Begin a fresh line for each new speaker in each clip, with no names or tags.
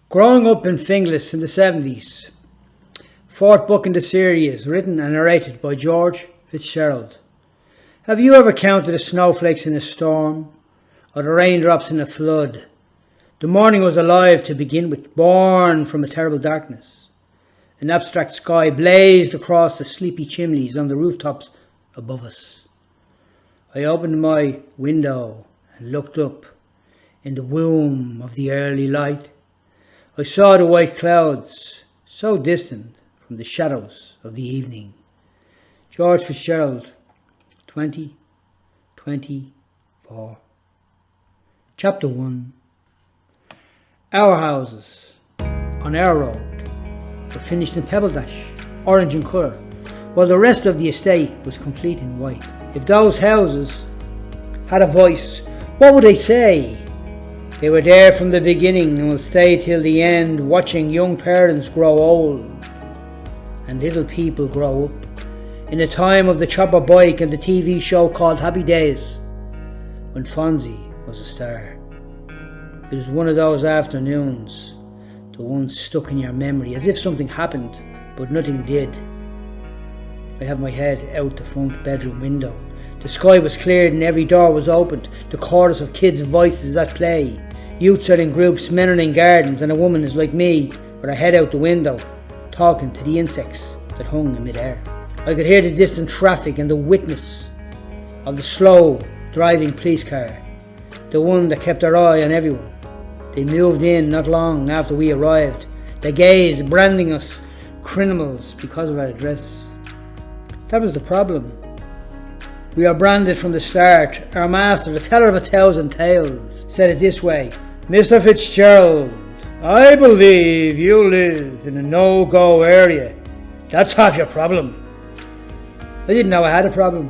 Growing up in Finglas in the 70s, fourth book in the series, written and narrated by George Fitzgerald. Have you ever counted the snowflakes in a storm, or the raindrops in a flood? The morning was alive to begin with, born from a terrible darkness. An abstract sky blazed across the sleepy chimneys on the rooftops above us. I opened my window and looked up. In the womb of the early light, I saw the white clouds, so distant from the shadows of the evening. George Fitzgerald, 2024. Chapter 1. Our houses on our road were finished in pebble dash, orange in colour, while the rest of the estate was complete in white. If those houses had a voice, what would they say? They were there from the beginning and will stay till the end, watching young parents grow old and little people grow up. In the time of the chopper bike and the TV show called Happy Days, when Fonzie was a star. It was one of those afternoons, the ones stuck in your memory, as if something happened, but nothing did. I have my head out the front bedroom window. The sky was cleared and every door was opened. The chorus of kids' voices at play. Youths are in groups, men are in gardens, and a woman is like me, with her head out the window, talking to the insects that hung in midair. I could hear the distant traffic and the witness of the slow driving police car, the one that kept their eye on everyone. They moved in not long after we arrived, their gaze branding us criminals because of our address. That was the problem. We are branded from the start. Our master, the teller of 1,000 tales, said it this way: Mr. Fitzgerald, I believe you live in a no-go area. That's half your problem. I didn't know I had a problem.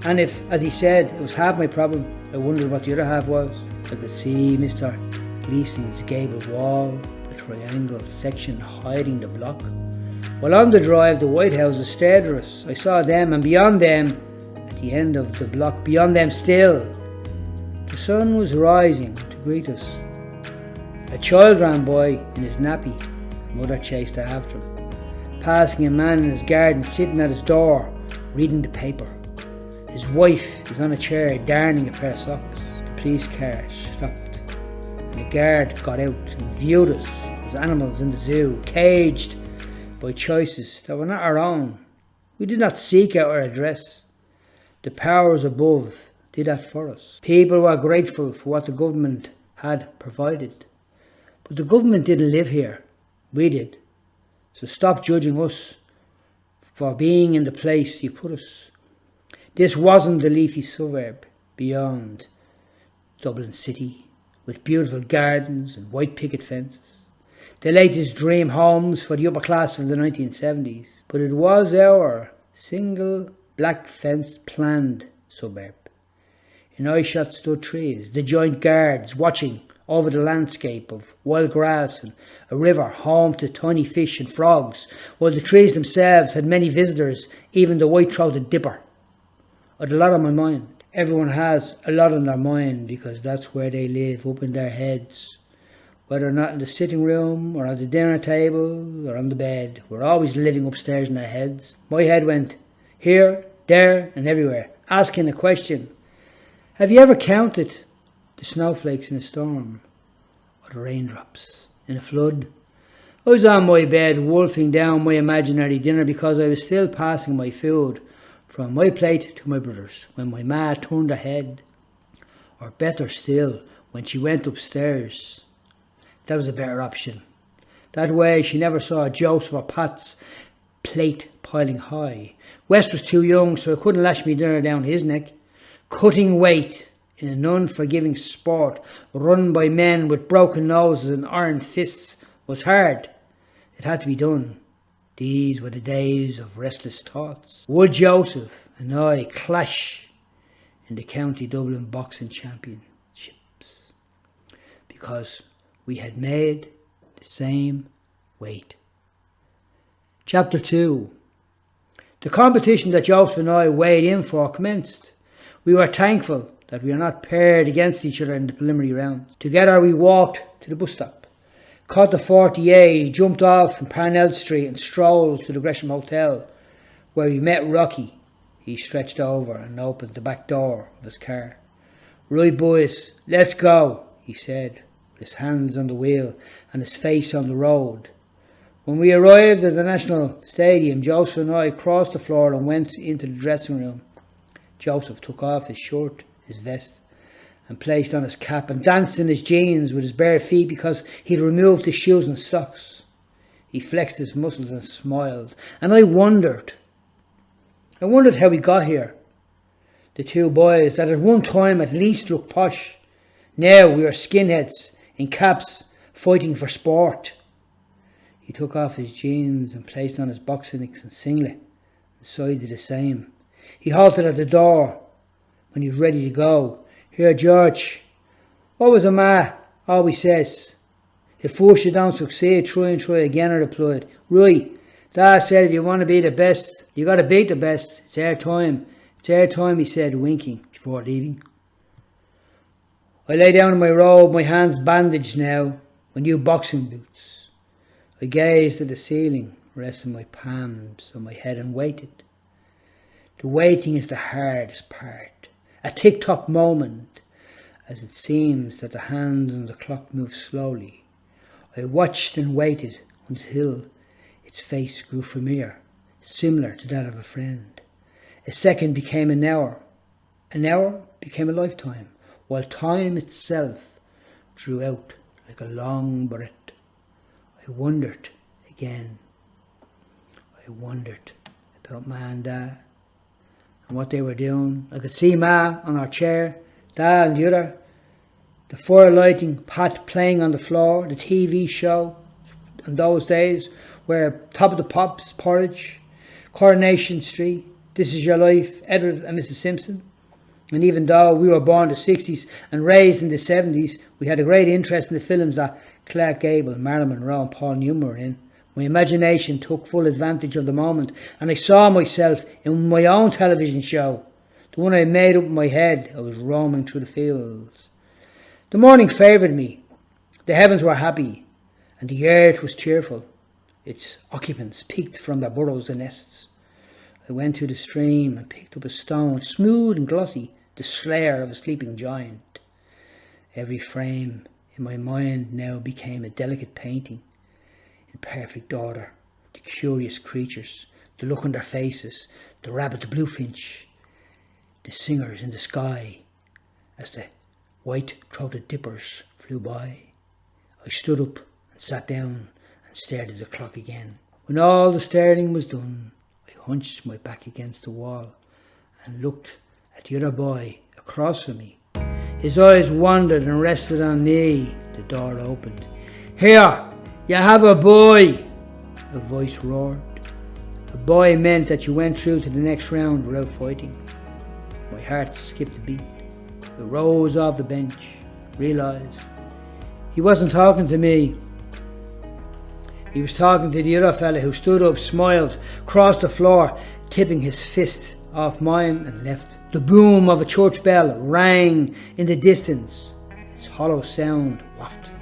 And if, as he said, it was half my problem, I wondered what the other half was. I could see Mr. Gleason's gabled wall, the triangle section hiding the block. While on the drive, the White Houses stared at us. I saw them, and beyond them, at the end of the block, beyond them still, the sun was rising to greet us. A child ran by in his nappy. Mother chased after him, passing a man in his garden sitting at his door, reading the paper. His wife is on a chair, darning a pair of socks. The police car stopped, and the guard got out and viewed us as animals in the zoo, caged by choices that were not our own. We did not seek out our address. The powers above did that for us. People were grateful for what the government had provided. But the government didn't live here. We did. So stop judging us for being in the place you put us. This wasn't the leafy suburb beyond Dublin city, with beautiful gardens and white picket fences, the latest dream homes for the upper class of the 1970s. But it was our single black fenced planned suburb. In eye-shot stood trees, the joint guards watching over the landscape of wild grass and a river home to tiny fish and frogs, while the trees themselves had many visitors, even the white-throated dipper. I had a lot on my mind. Everyone has a lot on their mind because that's where they live, up in their heads. Whether or not in the sitting room or at the dinner table or on the bed, we're always living upstairs in our heads. My head went here, there and everywhere, asking a question. Have you ever counted the snowflakes in a storm, or the raindrops in a flood? I was on my bed wolfing down my imaginary dinner because I was still passing my food from my plate to my brother's when my ma turned her head. Or better still, when she went upstairs. That was a better option. That way she never saw Joseph or Pat's plate piling high. West was too young, so I couldn't lash me dinner down his neck. Cutting weight in an unforgiving sport run by men with broken noses and iron fists was hard. It had to be done. These were the days of restless thoughts. Would Joseph and I clash in the County Dublin Boxing Championships? Because we had made the same weight. Chapter 2. The competition that Joseph and I weighed in for commenced. We were thankful that we were not paired against each other in the preliminary rounds. Together we walked to the bus stop, caught the 48, jumped off from Parnell Street and strolled to the Gresham Hotel, where he met Rocky. He stretched over and opened the back door of his car. "Right, boys, let's go," he said, with his hands on the wheel and his face on the road. When we arrived at the National Stadium, Joseph and I crossed the floor and went into the dressing room. Joseph took off his shirt, his vest, and placed on his cap and danced in his jeans with his bare feet because he'd removed his shoes and socks. He flexed his muscles and smiled, and I wondered how we got here. The two boys that at one time at least looked posh. Now we are skinheads in caps fighting for sport. He took off his jeans and placed on his boxernicks and singlet, and so I did the same. He halted at the door when he was ready to go. "Here, George, what was a ma always says? If first you don't succeed, try and try again," I replied. "Right, Dad said if you want to be the best, you got to beat the best. It's our time. It's our time," he said, winking before leaving. I lay down in my robe, my hands bandaged now, my new boxing boots. I gazed at the ceiling, resting my palms on my head and waited. The waiting is the hardest part. A tick-tock moment, as it seems that the hands on the clock move slowly. I watched and waited until its face grew familiar, similar to that of a friend. A second became an hour became a lifetime, while time itself drew out like a long breath. I wondered again. I wondered about Ma and Dad and what they were doing. I could see Ma on her chair, Dad on the other, the fire lighting pot playing on the floor, the TV show in those days where Top of the Pops, Porridge, Coronation Street, This Is Your Life, Edward and Mrs. Simpson. And even though we were born in the 60s and raised in the 70s, we had a great interest in the films that Clark Gable, Marilyn Monroe and Paul Newman were in. My imagination took full advantage of the moment, and I saw myself in my own television show, the one I made up in my head. I was roaming through the fields. The morning favoured me. The heavens were happy, and the earth was cheerful. Its occupants peeked from their burrows and nests. I went to the stream and picked up a stone, smooth and glossy, the slayer of a sleeping giant. Every frame in my mind now became a delicate painting in perfect order. The curious creatures, the look on their faces, the rabbit, the bluefinch, the singers in the sky as the white-throated dippers flew by. I stood up and sat down and stared at the clock again. When all the staring was done, I hunched my back against the wall and looked at the other boy across from me. His eyes wandered and rested on me. The door opened. "Here, you have a boy," a voice roared. A boy meant that you went through to the next round without fighting. My heart skipped a beat. I rose off the bench, realised he wasn't talking to me. He was talking to the other fella who stood up, smiled, crossed the floor, tipping his fist off mine and left. The boom of a church bell rang in the distance. Its hollow sound wafted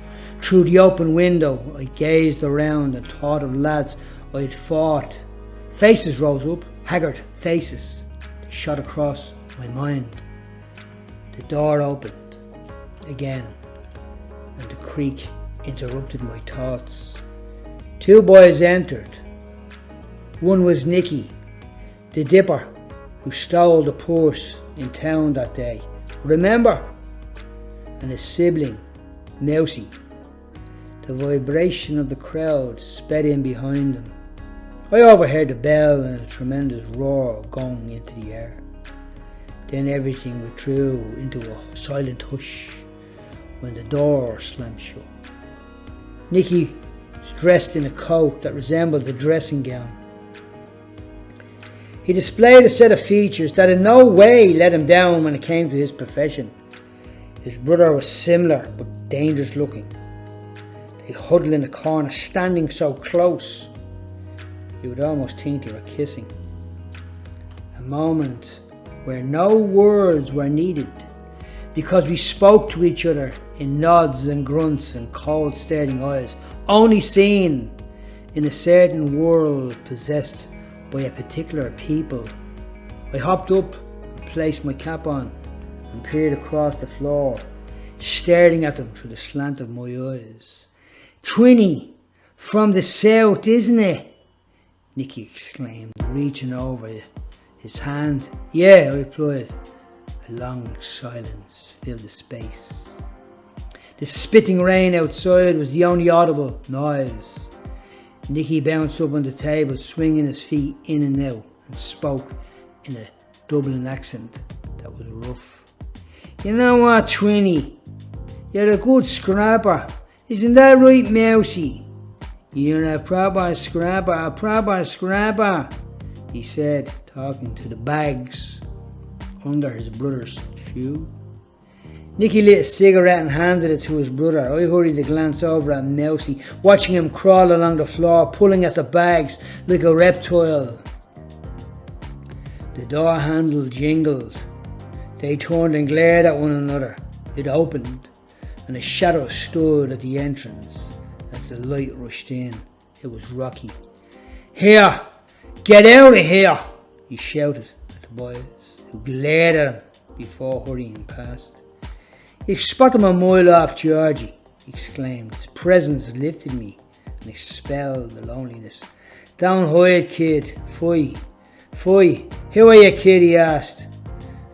through the open window. I gazed around and thought of the lads I had fought. Faces rose up, haggard faces. They shot across my mind. The door opened again, and the creak interrupted my thoughts. Two boys entered. One was Nicky, the dipper, who stole the purse in town that day. Remember? And his sibling, Mousy. The vibration of the crowd sped in behind them. I overheard the bell and a tremendous roar going into the air. Then everything withdrew into a silent hush when the door slammed shut. Nicky was dressed in a coat that resembled a dressing gown. He displayed a set of features that in no way let him down when it came to his profession. His brother was similar but dangerous looking. They huddled in a corner, standing so close you would almost think they were kissing. A moment where no words were needed. because we spoke to each other in nods and grunts and cold staring eyes, only seen in a certain world possessed by a particular people. I hopped up and placed my cap on and peered across the floor, staring at them through the slant of my eyes. "Twinny, from the south, isn't it?" Nicky exclaimed, reaching over his hand. "Yeah," I replied. A long silence filled the space. The spitting rain outside was the only audible noise. Nicky bounced up on the table, swinging his feet in and out, and spoke in a Dublin accent that was rough. "You know what, Twinny? You're a good scrapper. Isn't that right, Mousy? You're a proper scrapper, he said, talking to the bags under his brother's shoe. Nicky lit a cigarette and handed it to his brother. I hurried to glance over at Mousy, watching him crawl along the floor, pulling at the bags like a reptile. The door handle jingled. They turned and glared at one another. It opened, and a shadow stood at the entrance as the light rushed in. It was Rocky. "Here! Get out of here!" he shouted at the boys, who glared at him before hurrying past. "You spot him a mile off, Georgie," he exclaimed. His presence lifted me and expelled the loneliness. "Don't hide, kid. Fie. Fie. Who are you, kid?" he asked.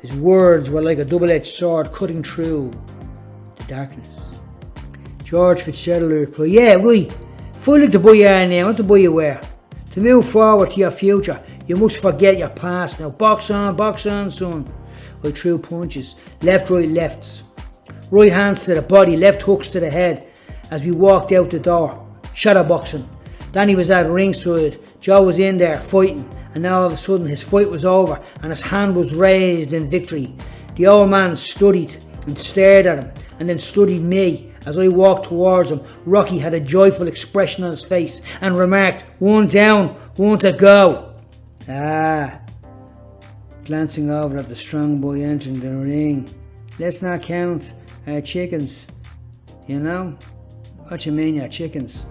His words were like a double-edged sword cutting through the darkness. "George Fitzgerald," replied. "Yeah, right. Feel like the boy you are now, not the boy you were. To move forward to your future, you must forget your past. Now box on, son." I threw punches. Left, right, lefts. Right hands to the body, left hooks to the head as we walked out the door. Shadow boxing. Danny was at ringside. Joe was in there fighting, and now all of a sudden his fight was over and his hand was raised in victory. The old man studied and stared at him and then studied me. As I walked towards him, Rocky had a joyful expression on his face and remarked, "One down, one to go." "Ah," glancing over at the strong boy entering the ring. "Let's not count our chickens." "You know?" "What you mean, your chickens?"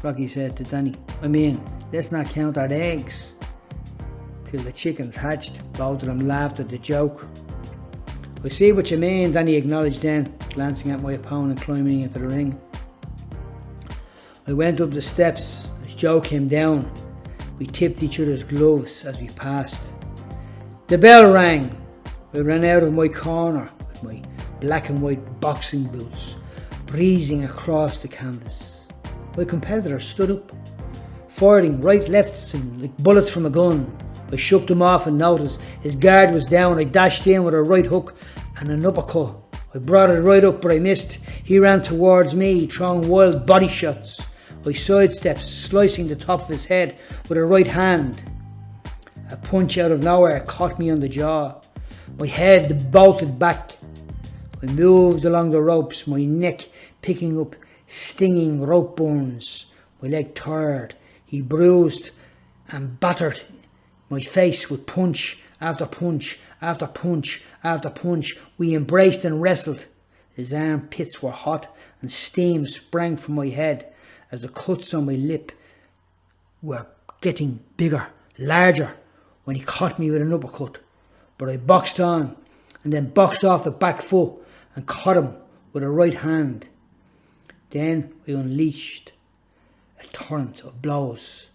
Rocky said to Danny. "I mean, let's not count our eggs." Till the chickens hatched. Both of them laughed at the joke. "I see what you mean," Danny acknowledged then, glancing at my opponent climbing into the ring. I went up the steps as Joe came down. We tipped each other's gloves as we passed. The bell rang. I ran out of my corner with my black and white boxing boots, breezing across the canvas. My competitor stood up, firing right, lefts, and like bullets from a gun. I shook them off and noticed his guard was down. I dashed in with a right hook and an uppercut. I brought it right up, but I missed. He ran towards me, throwing wild body shots. I sidestepped, slicing the top of his head with a right hand. A punch out of nowhere caught me on the jaw. My head bolted back. I moved along the ropes, my neck picking up stinging rope burns. My leg tired. He bruised and battered my face with punch after punch after punch after punch. We embraced and wrestled. His armpits were hot and steam sprang from my head as the cuts on my lip were getting bigger, larger, when he caught me with an uppercut. But I boxed on and then boxed off the back foot and caught him with a right hand. Then I unleashed a torrent of blows,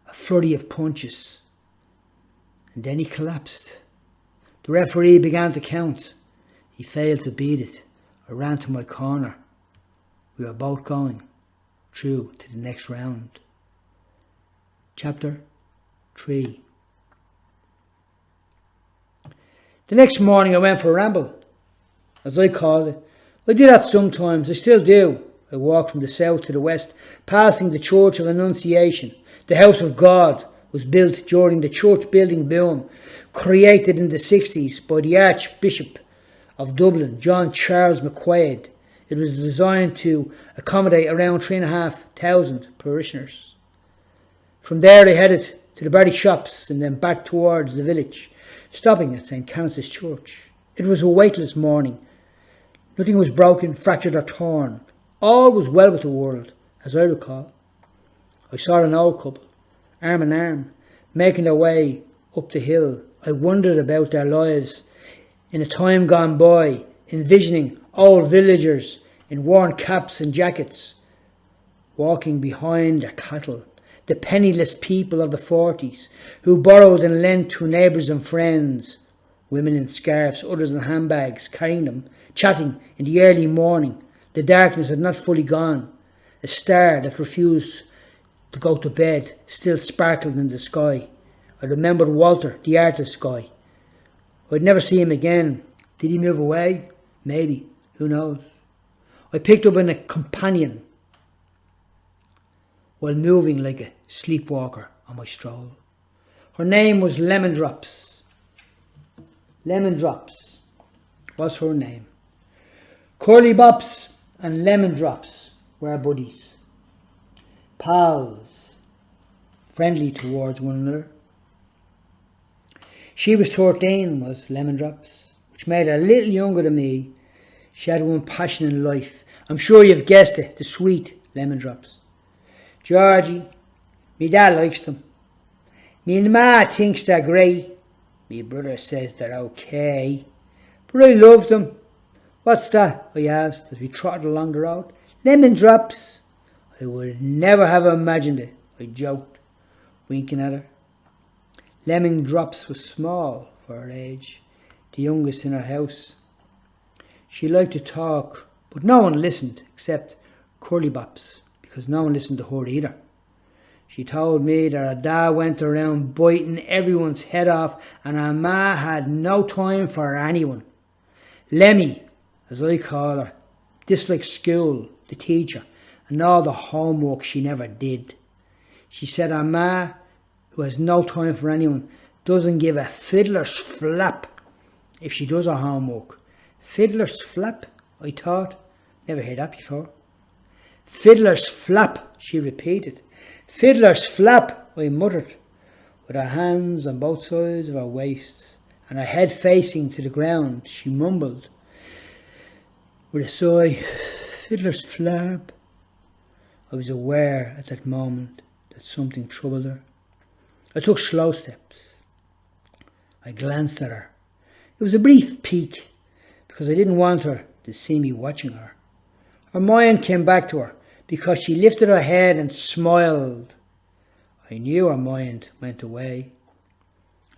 a flurry of punches, and then he collapsed. The referee began to count. He failed to beat it. I ran to my corner. We were both going through to the next round. Chapter 3. The next morning I went for a ramble, as I called it. I do that sometimes, I still do. I walked from the south to the west, passing the Church of Annunciation. The House of God was built during the church building boom, created in the 60s by the Archbishop of Dublin, John Charles McQuaid. It was designed to accommodate around 3,500 parishioners. From there they headed to the Barry shops and then back towards the village, stopping at St. Canice's Church. It was a waitless morning. Nothing was broken, fractured or torn. All was well with the world, as I recall. I saw an old couple, arm in arm, making their way up the hill. I wondered about their lives in a time gone by, envisioning old villagers in worn caps and jackets, walking behind their cattle, the penniless people of the 40s, who borrowed and lent to neighbours and friends, women in scarves, others in handbags, carrying them, chatting in the early morning. The darkness had not fully gone. A star that refused to go to bed still sparkled in the sky. I remembered Walter, the artist guy. I'd never see him again. Did he move away? Maybe. Who knows? I picked up a companion while moving like a sleepwalker on my stroll. Her name was Lemon Drops. Lemon Drops was her name. Curly Bops and Lemon Drops were buddies, pals, friendly towards one another. She was 13, was Lemon Drops, which made her a little younger than me. She had one passion in life. I'm sure you've guessed it, the sweet Lemon Drops. Georgie, me dad likes them. Me ma thinks they're great. Me brother says they're okay. But I love them. What's that? I asked as we trotted along the road. Lemon Drops. I would never have imagined it, I joked, winking at her. Lemon Drops was small for her age, the youngest in her house. She liked to talk, but no one listened except Curly Bops, because no one listened to her either. She told me that her dad went around biting everyone's head off and her ma had no time for anyone. Lemmy, as I call her, disliked school, the teacher, and all the homework she never did. She said her ma, who has no time for anyone, doesn't give a fiddler's flap if she does her homework. Fiddler's flap, I thought. Never heard that before. Fiddler's flap, she repeated. Fiddler's flap, I muttered, with her hands on both sides of her waist and her head facing to the ground. She mumbled with a sigh, Fiddler's flap. I was aware at that moment that something troubled her. I took slow steps. I glanced at her. It was a brief peek, because I didn't want her to see me watching her. Her mind came back to her, because she lifted her head and smiled. I knew her mind went away.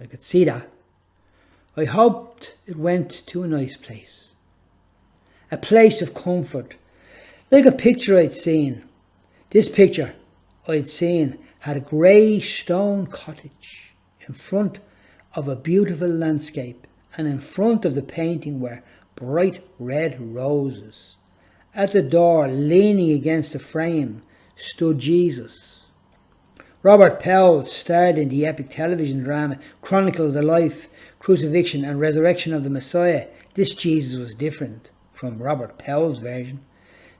I could see that. I hoped it went to a nice place. A place of comfort, like a picture I'd seen. This picture I'd seen had a grey stone cottage in front of a beautiful landscape, and in front of the painting were bright red roses. At the door, leaning against the frame, stood Jesus. Robert Powell starred in the epic television drama chronicled the life, crucifixion and resurrection of the Messiah. This Jesus was different from Robert Powell's version.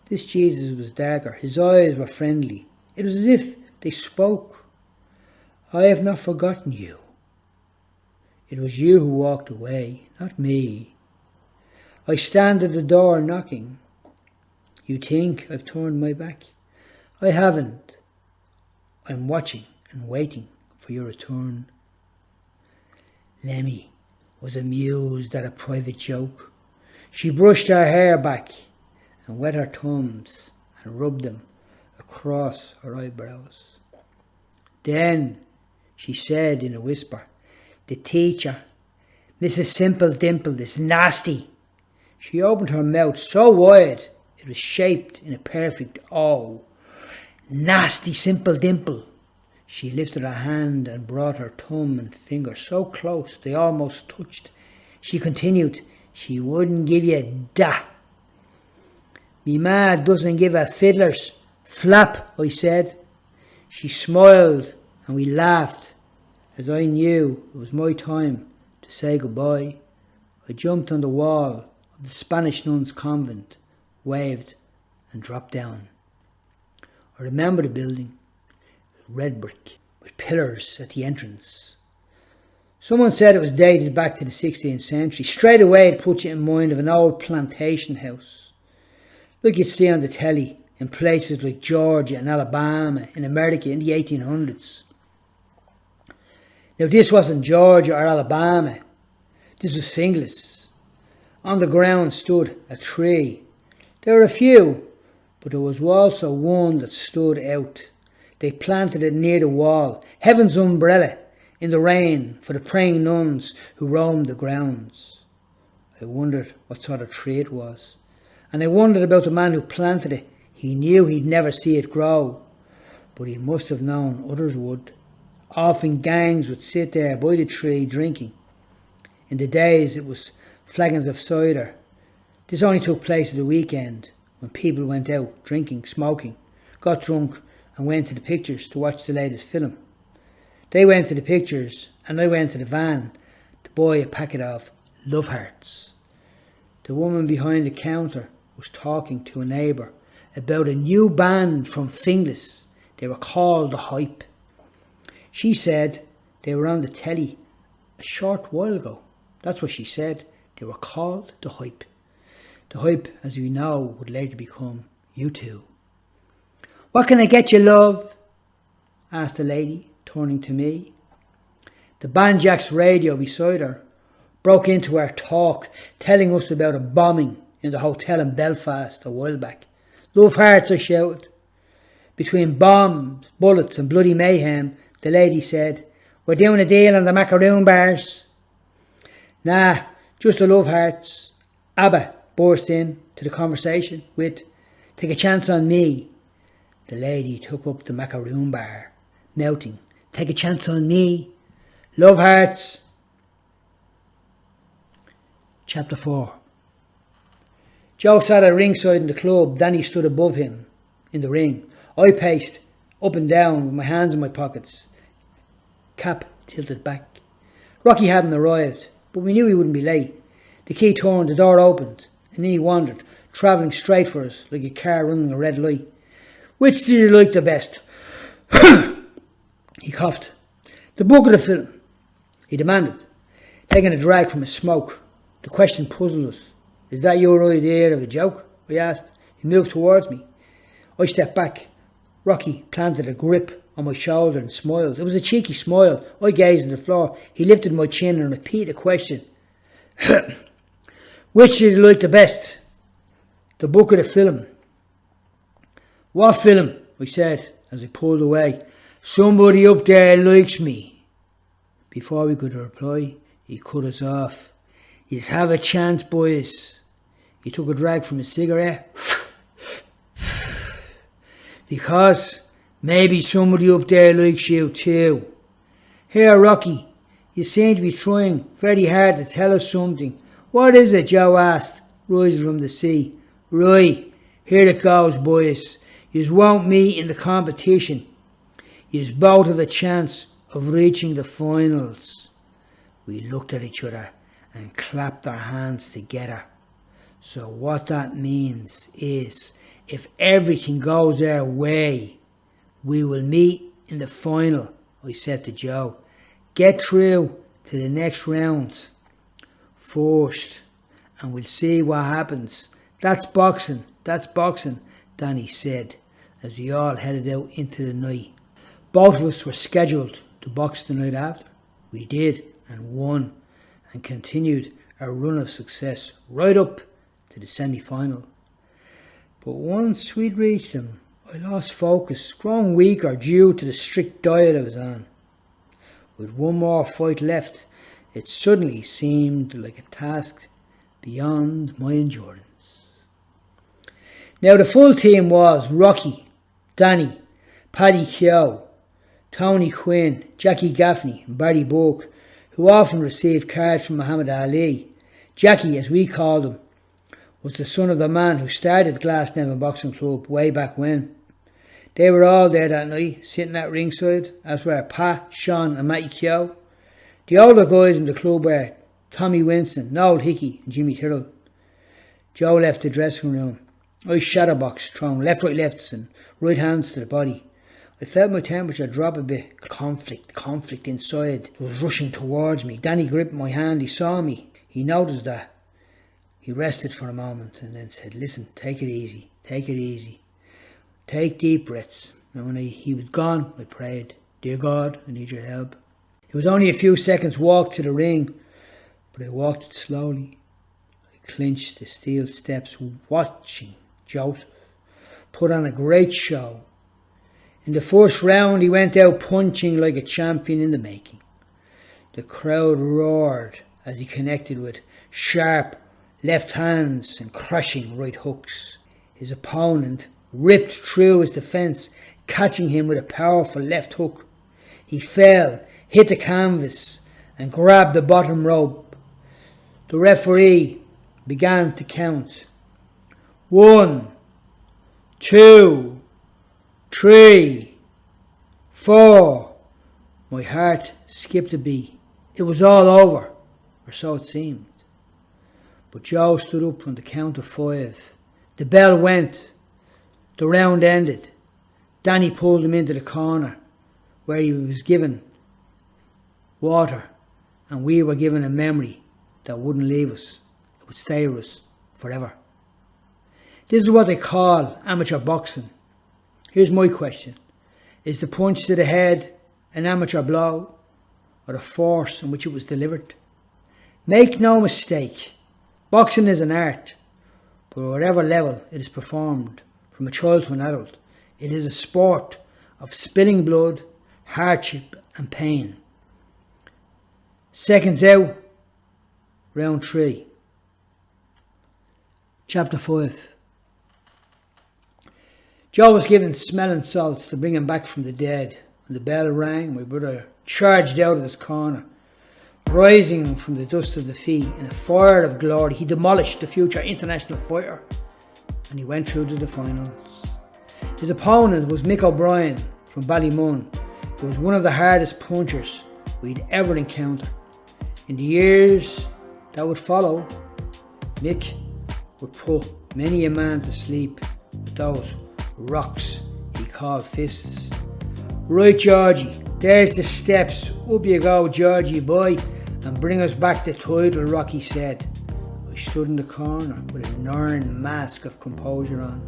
This Jesus was darker. His eyes were friendly. It was as if they spoke. I have not forgotten you. It was you who walked away, not me. I stand at the door knocking. You think I've turned my back? I haven't. I'm watching and waiting for your return. Lemmy was amused at a private joke. She brushed her hair back and wet her thumbs and rubbed them across her eyebrows. Then she said in a whisper, the teacher, Mrs. Simple Dimple, is nasty. She opened her mouth so wide it was shaped in a perfect O. Nasty Simple Dimple. She lifted her hand and brought her thumb and finger so close they almost touched. She continued, she wouldn't give you da. Me ma doesn't give a fiddler's flap, I said. She smiled and we laughed as I knew it was my time to say goodbye. I jumped on the wall of the Spanish nuns' convent, waved and dropped down. I remember the building, red brick, with pillars at the entrance. Someone said it was dated back to the 16th century. Straight away it puts you in mind of an old plantation house, like you'd see on the telly in places like Georgia and Alabama in America in the 1800s. Now this wasn't Georgia or Alabama, this was Finglas. On the ground stood a tree. There were a few, but there was also one that stood out. They planted it near the wall, heaven's umbrella, in the rain for the praying nuns who roamed the grounds. I wondered what sort of tree it was, and I wondered about the man who planted it. He knew he'd never see it grow, but he must have known others would. Often gangs would sit there by the tree drinking. In the days it was flagons of cider. This only took place at the weekend, when people went out drinking, smoking, got drunk and went to the pictures to watch the latest film. They went to the pictures and I went to the van to buy a packet of Love Hearts. The woman behind the counter was talking to a neighbour about a new band from Finglas. They were called The Hype. She said they were on the telly a short while ago. That's what she said. They were called The Hype. The Hype, as we know, would later become U2. "What can I get you, love?" asked the lady, turning to me. The banjack's radio beside her broke into our talk, telling us about a bombing in the hotel in Belfast a while back. "Love Hearts," I shouted. Between bombs, bullets and bloody mayhem, the lady said, "We're doing a deal on the macaroon bars." "Nah, just the Love Hearts." ABBA burst in to the conversation with "Take a Chance on Me." The lady took up the macaroon bar, mouthing, "Take a chance on me. Love Hearts." Chapter 4. Joe sat at ringside in the club. Danny stood above him in the ring. I paced up and down with my hands in my pockets, cap tilted back. Rocky hadn't arrived, but we knew he wouldn't be late. The key turned, the door opened, and then he wandered, travelling straight for us like a car running a red light. "Which did you like the best?" He coughed. "The book of the film," he demanded, taking a drag from his smoke. The question puzzled us. "Is that your idea of a joke?" I asked. He moved towards me. I stepped back. Rocky planted a grip on my shoulder and smiled. It was a cheeky smile. I gazed at the floor. He lifted my chin and repeated the question. "Which did you like the best?" "The book of the film." "What film?" I said as I pulled away. "Somebody up there likes me." Before we could reply, he cut us off. "Yous have a chance, boys." He took a drag from his cigarette. "Because maybe somebody up there likes you too. Here, Rocky, you seem to be trying very hard to tell us something." "What is it?" Joe asked, rising from the sea. "Right, here it goes, boys. Yous won't meet in the competition. Yous both have a chance of reaching the finals." We looked at each other and clapped our hands together. So what that means is, if everything goes our way, we will meet in the final, I said to Joe. "Get through to the next round first, and we'll see what happens. That's boxing, Danny said, as we all headed out into the night. Both of us were scheduled to box the night after. We did, and won, and continued our run of success right up to the semi-final. But once we'd reached them, I lost focus, growing weaker due to the strict diet I was on. With one more fight left, it suddenly seemed like a task beyond my endurance. Now the full team was Rocky, Danny, Paddy Keogh, Tony Quinn, Jackie Gaffney and Barry Burke, who often received cards from Muhammad Ali. Jackie, as we called him, was the son of the man who started Glasnevin Boxing Club way back when. They were all there that night, sitting at ringside, as were Pat, Sean and Matty Keogh. The older guys in the club were Tommy Winston, Noel Hickey and Jimmy Tyrrell. Joe left the dressing room. I shadowboxed, throwing left, right, lefts and right hands to the body. I felt my temperature drop a bit. Conflict inside. It was rushing towards me. Danny gripped my hand. He saw me. He noticed that. He rested for a moment and then said, "Listen, take it easy. Take it easy. Take deep breaths." And when he was gone, I prayed, "Dear God, I need your help." It was only a few seconds walk to the ring, but I walked it slowly. I clinched the steel steps, watching Joseph put on a great show. In the first round, he went out punching like a champion in the making. The crowd roared as he connected with sharp left hands and crashing right hooks. His opponent ripped through his defence, catching him with a powerful left hook. He fell, hit the canvas and grabbed the bottom rope. The referee began to count. 1, 2, 3, 4. My heart skipped a beat. It was all over, or so it seemed. But Joe stood up on the count of 5. The bell went. The round ended. Danny pulled him into the corner where he was given water, and we were given a memory that wouldn't leave us. It would stay with us forever. This is what they call amateur boxing. Here's my question. Is the punch to the head an amateur blow, or the force in which it was delivered? Make no mistake, boxing is an art, but at whatever level it is performed, from a child to an adult, it is a sport of spilling blood, hardship and pain. Seconds out, round 3. Chapter 5. Joe was given smelling salts to bring him back from the dead. When the bell rang, my brother charged out of his corner. Rising from the dust of defeat in a fire of glory, he demolished the future international fighter, and he went through to the finals. His opponent was Mick O'Brien from Ballymun, who was one of the hardest punchers we'd ever encountered. In the years that would follow, Mick would put many a man to sleep with those rocks he called fists. "Right, Georgie, there's the steps. Up you go, Georgie boy, and bring us back the title," Rocky said. I stood in the corner with an iron mask of composure on,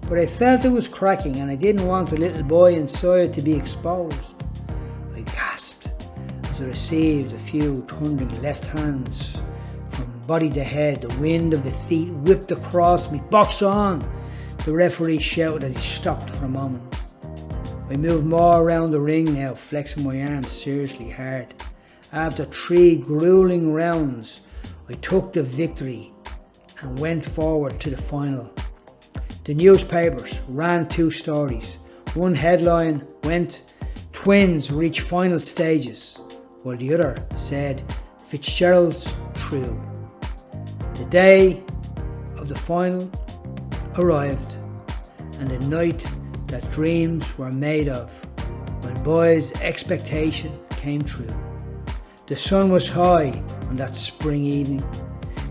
but I felt it was cracking and I didn't want the little boy inside to be exposed. I gasped as I received a few thundering left hands from body to head. The wind of the feet whipped across me. "Box on!" the referee shouted as he stopped for a moment. I moved more around the ring now, flexing my arms seriously hard. After 3 grueling rounds, I took the victory and went forward to the final. The newspapers ran 2 stories. One headline went, "Twins reach final stages," while the other said, "Fitzgerald's through." The day of the final arrived, and the night that dreams were made of, when boys' expectation came true. The sun was high on that spring evening.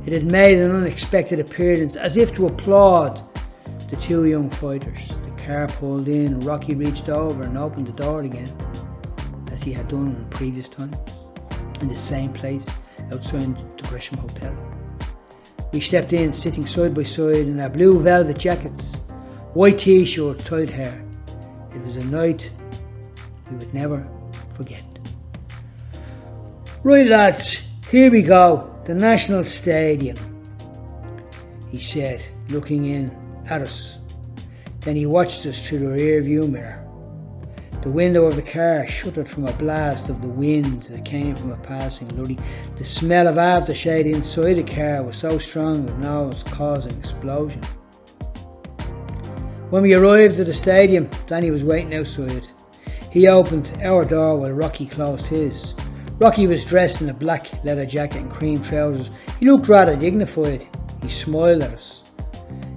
It had made an unexpected appearance, as if to applaud the 2 young fighters. The car pulled in, and Rocky reached over and opened the door again, as he had done in previous times, in the same place outside the Gresham Hotel. We stepped in, sitting side by side in our blue velvet jackets, white t-shirts, tight hair. It was a night we would never forget. "Right lads, here we go, the National Stadium," he said, looking in at us. Then he watched us through the rear view mirror. The window of the car shuttered from a blast of the wind that came from a passing lorry. The smell of aftershave inside the car was so strong that now it was causing explosion. When we arrived at the stadium, Danny was waiting outside. He opened our door while Rocky closed his. Rocky was dressed in a black leather jacket and cream trousers. He looked rather dignified. He smiled at us.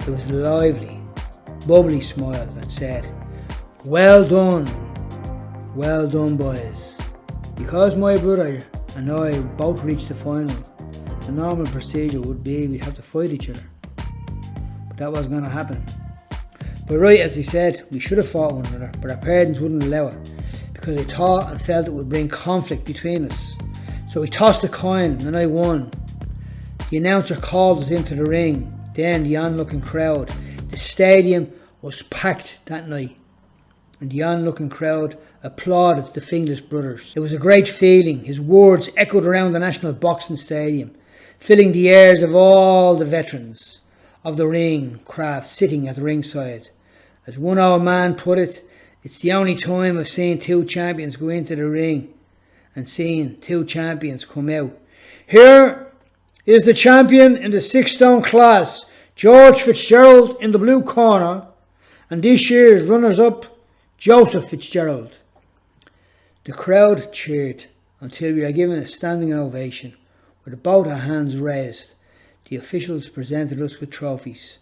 It was a lively, bubbly smile that said, "Well done boys." Because my brother and I both reached the final, the normal procedure would be we'd have to fight each other. But that wasn't going to happen. But right, as he said, we should have fought one another, but our parents wouldn't allow it, because they thought and felt it would bring conflict between us. So we tossed a coin, and I won. The announcer called us into the ring, then the onlooking crowd. The stadium was packed that night, and the onlooking crowd applauded the Finglas brothers. It was a great feeling. His words echoed around the National Boxing Stadium, filling the ears of all the veterans of the ring craft sitting at the ringside. As one old man put it, it's the only time I've seen two champions go into the ring and seen two champions come out. Here is the champion in the 6-stone class, George Fitzgerald in the blue corner, and this year's runners-up, Joseph Fitzgerald. The crowd cheered until we were given a standing ovation. With both our hands raised, the officials presented us with trophies.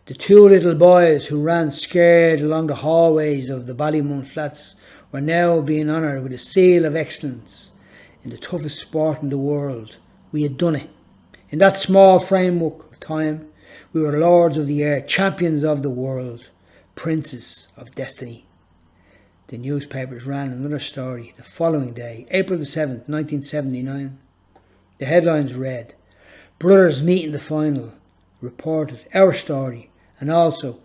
The two little boys who ran scared along the hallways of the Ballymun Flats were now being honoured with a seal of excellence in the toughest sport in the world. We had done it. In that small framework of time, we were lords of the air, champions of the world, princes of destiny. The newspapers ran another story the following day, April the 7th, 1979. The headlines read, Brothers meet in the final, reported our story, and also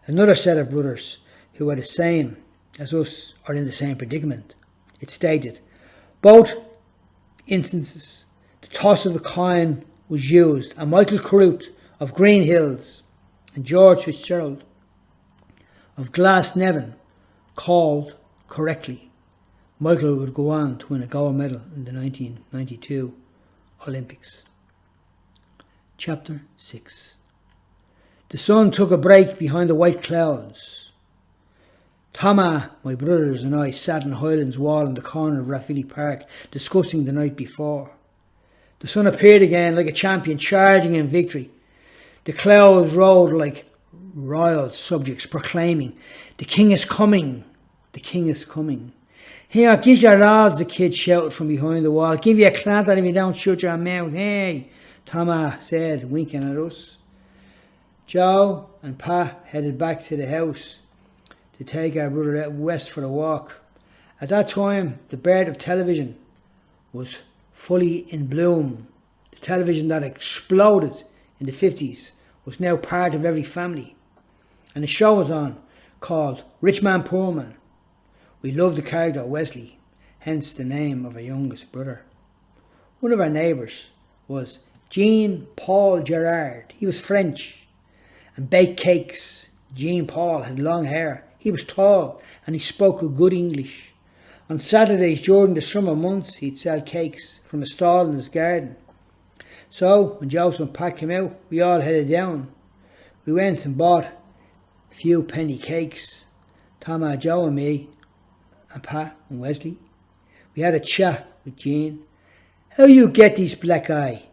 another set of brothers who are the same as us are in the same predicament. It stated, both instances, the toss of the coin was used, and Michael Carruth of Green Hills and George Fitzgerald of Glasnevin called correctly. Michael would go on to win a gold medal in the 1992 Olympics. Chapter 6. The sun took a break behind the white clouds. Tama, my brothers, and I sat on Highlands Wall in the corner of Rathvilly Park discussing the night before. The sun appeared again like a champion charging in victory. The clouds rolled like royal subjects proclaiming, the king is coming, the king is coming. Here, give your lads, the kid shouted from behind the wall. Give you a clant at him, you don't shut your mouth. Hey, Tama said, winking at us. Joe and Pa headed back to the house to take our brother out west for a walk. At that time, the bird of television was fully in bloom. The television that exploded in the 50s was now part of every family. And a show was on called Rich Man, Poor Man. We loved the character Wesley, hence the name of our youngest brother. One of our neighbours was Jean-Paul Gerard. He was French and baked cakes. Jean-Paul had long hair. He was tall and he spoke a good English. On Saturdays during the summer months, he'd sell cakes from a stall in his garden. So, when Joseph and Pat came out, we all headed down. We went and bought a few penny cakes. Tama, Joe and me, and Pat and Wesley. We had a chat with Jean. How you get this black eye?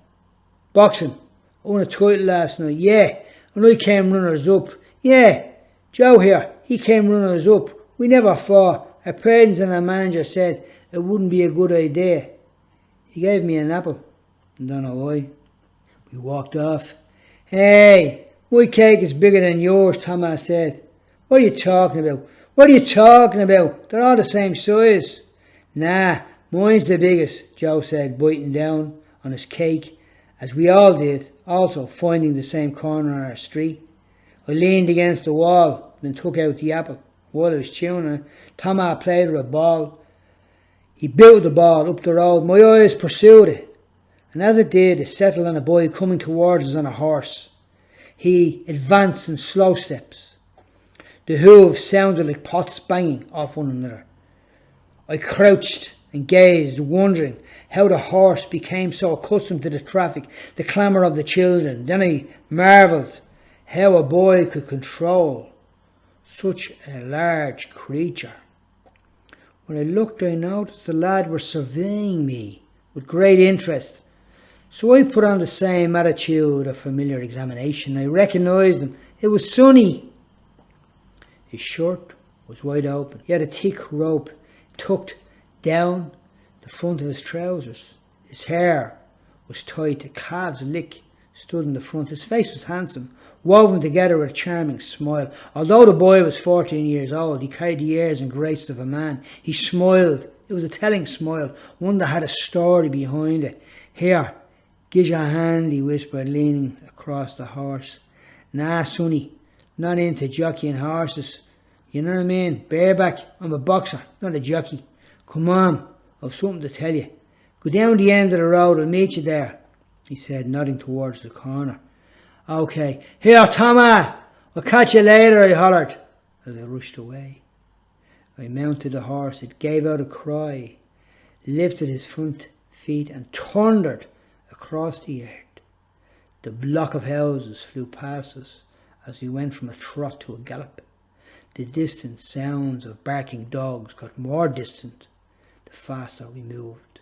Boxing. I won a title last night. Yeah, and I came runners up. Yeah, Joe here, he came runners up. We never fought. Our parents and our manager said it wouldn't be a good idea. He gave me an apple. I don't know why. We walked off. Hey, my cake is bigger than yours, Thomas said. What are you talking about? What are you talking about? They're all the same size. Nah, mine's the biggest, Joe said, biting down on his cake, as we all did, also finding the same corner on our street. I leaned against the wall, then took out the apple. While I was chewing it, Thomas played with a ball. He built the ball up the road. My eyes pursued it, and as it did, it settled on a boy coming towards us on a horse. He advanced in slow steps. The hooves sounded like pots banging off one another. I crouched and gazed, wondering how the horse became so accustomed to the traffic, the clamour of the children. Then I marvelled how a boy could control such a large creature. When I looked, I noticed the lad was surveying me with great interest. So I put on the same attitude of familiar examination. I recognised him. It was Sonny. His shirt was wide open. He had a thick rope tucked down the front of his trousers. His hair was tied. A calf's lick stood in the front. His face was handsome, woven together with a charming smile. Although the boy was 14 years old, he carried the airs and graces of a man. He smiled. It was a telling smile, one that had a story behind it. "Here, give you a hand," he whispered, leaning across the horse. "Nah, Sonny, not into jockeying horses. You know what I mean? Bareback, I'm a boxer, not a jockey. Come on, I've something to tell you. Go down the end of the road, I'll meet you there," he said, nodding towards the corner. "Okay. Here, Tommy, I'll catch you later," I hollered as I rushed away. I mounted the horse. It gave out a cry, lifted his front feet and thundered across the yard. The block of houses flew past us as we went from a trot to a gallop. The distant sounds of barking dogs got more distant the faster we moved.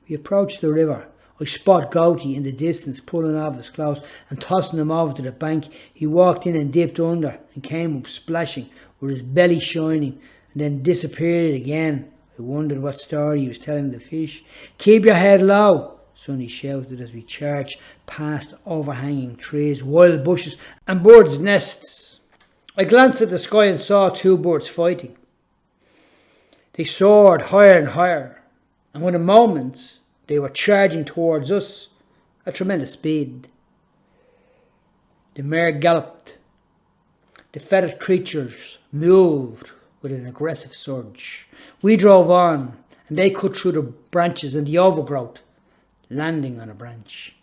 We approached the river. I spot Goaty in the distance, pulling off his clothes and tossing him over to the bank. He walked in and dipped under and came up splashing with his belly shining, and then disappeared again. I wondered what story he was telling the fish. "Keep your head low," Sonny shouted as we charged past overhanging trees, wild bushes and birds' nests. I glanced at the sky and saw two birds fighting. They soared higher and higher, and within moments they were charging towards us at tremendous speed. The mare galloped. The feathered creatures moved with an aggressive surge. We drove on, and they cut through the branches and the overgrowth, landing on a branch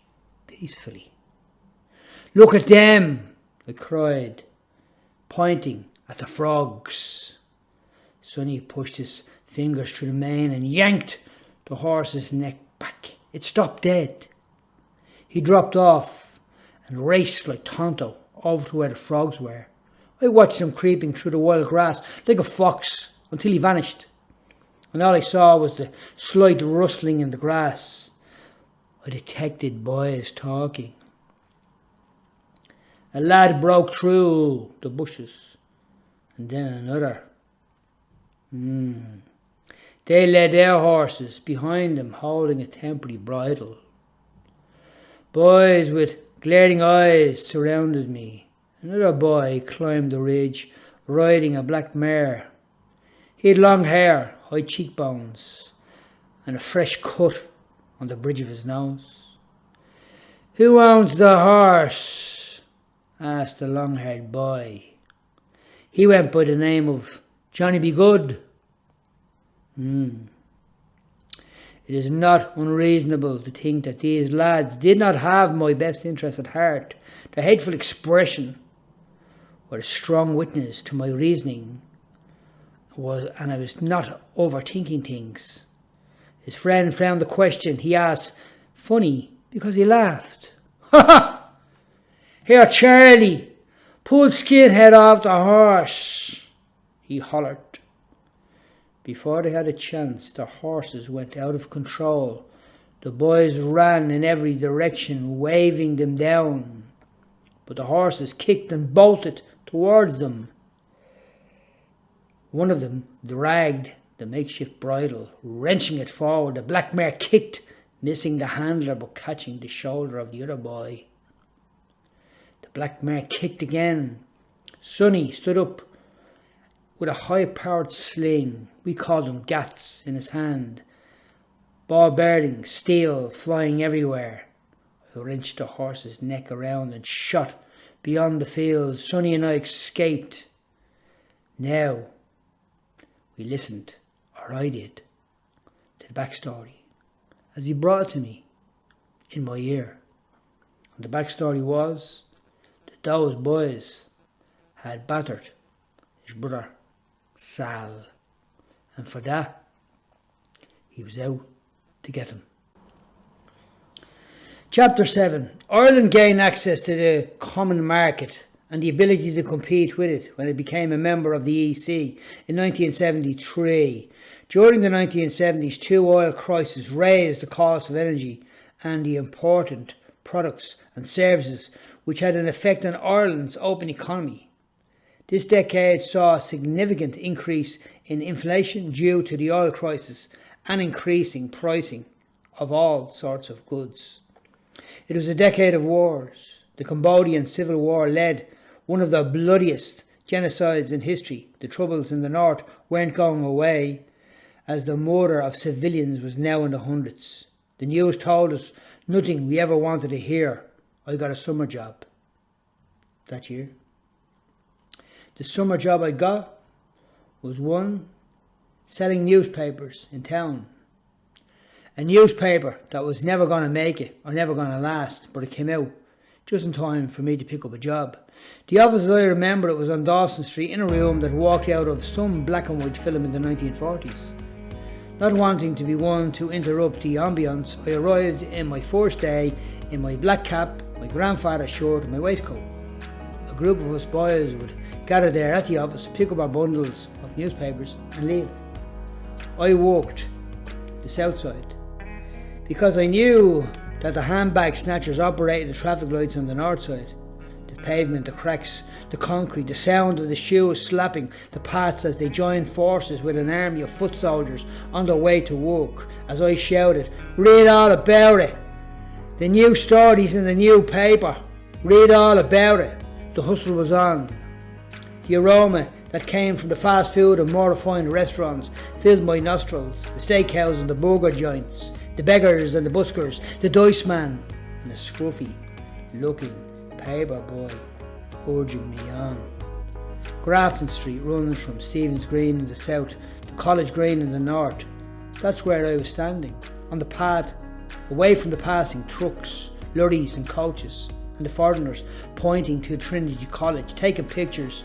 peacefully. "Look at them," I cried, pointing at the frogs. Sonny pushed his fingers through the mane and yanked the horse's neck back. It stopped dead. He dropped off and raced like Tonto over to where the frogs were. I watched him creeping through the wild grass like a fox until he vanished, and all I saw was the slight rustling in the grass. I detected boys talking. A lad broke through the bushes, and then another. They led their horses behind them, holding a temporary bridle. Boys with glaring eyes surrounded me. Another boy climbed the ridge, riding a black mare. He had long hair, high cheekbones, and a fresh cut on the bridge of his nose. "Who owns the horse?" asked the long-haired boy. He went by the name of Johnny Be Good. It is not unreasonable to think that these lads did not have my best interest at heart. Their hateful expression were a strong witness to my reasoning, and I was not overthinking things. His friend found the question he asked funny because he laughed. "Ha ha! Here, Charlie, pull Skinhead off the horse," he hollered. Before they had a chance, the horses went out of control. The boys ran in every direction, waving them down, but the horses kicked and bolted towards them. One of them dragged the makeshift bridle, wrenching it forward. The black mare kicked, missing the handler but catching the shoulder of the other boy. The black mare kicked again. Sonny stood up with a high-powered sling, we called them gats, in his hand, ball bearing, steel flying everywhere. I wrenched the horse's neck around and shot beyond the field. Sonny and I escaped. Now, we listened, or I did, to the backstory, as he brought it to me, in my ear. And the backstory was that those boys had battered his brother Sal, and for that he was out to get him. Chapter 7. Ireland gained access to the common market and the ability to compete with it when it became a member of the EC in 1973. During the 1970s, two oil crises raised the cost of energy and the important products and services which had an effect on Ireland's open economy. This decade saw a significant increase in inflation due to the oil crisis and increasing pricing of all sorts of goods. It was a decade of wars, The Cambodian Civil War led one of the bloodiest genocides in history. The troubles in the north weren't going away, as the murder of civilians was now in the hundreds. The news told us nothing we ever wanted to hear. I got a summer job that year. The summer job I got was one selling newspapers in town. A newspaper that was never going to make it or never going to last, but it came out just in time for me to pick up a job. The office, as I remember it, was on Dawson Street in a room that walked out of some black and white film in the 1940s. Not wanting to be one to interrupt the ambience, I arrived in my first day in my black cap, my grandfather's shirt and my waistcoat. A group of us boys would gather there at the office, pick up our bundles of newspapers and leave. I walked the south side because I knew that the handbag snatchers operated the traffic lights on the north side. The pavement, the cracks, the concrete, the sound of the shoes slapping the paths as they joined forces with an army of foot soldiers on their way to work. As I shouted, "Read all about it! The new stories in the new paper! Read all about it!" The hustle was on. The aroma that came from the fast food and more refined restaurants filled my nostrils. The steakhouse and the burger joints, the beggars and the buskers, the dice man and the scruffy looking paper boy urging me on. Grafton Street runs from Stephen's Green in the south to College Green in the north. That's where I was standing, on the path, away from the passing trucks, lorries and coaches, and the foreigners pointing to Trinity College, taking pictures,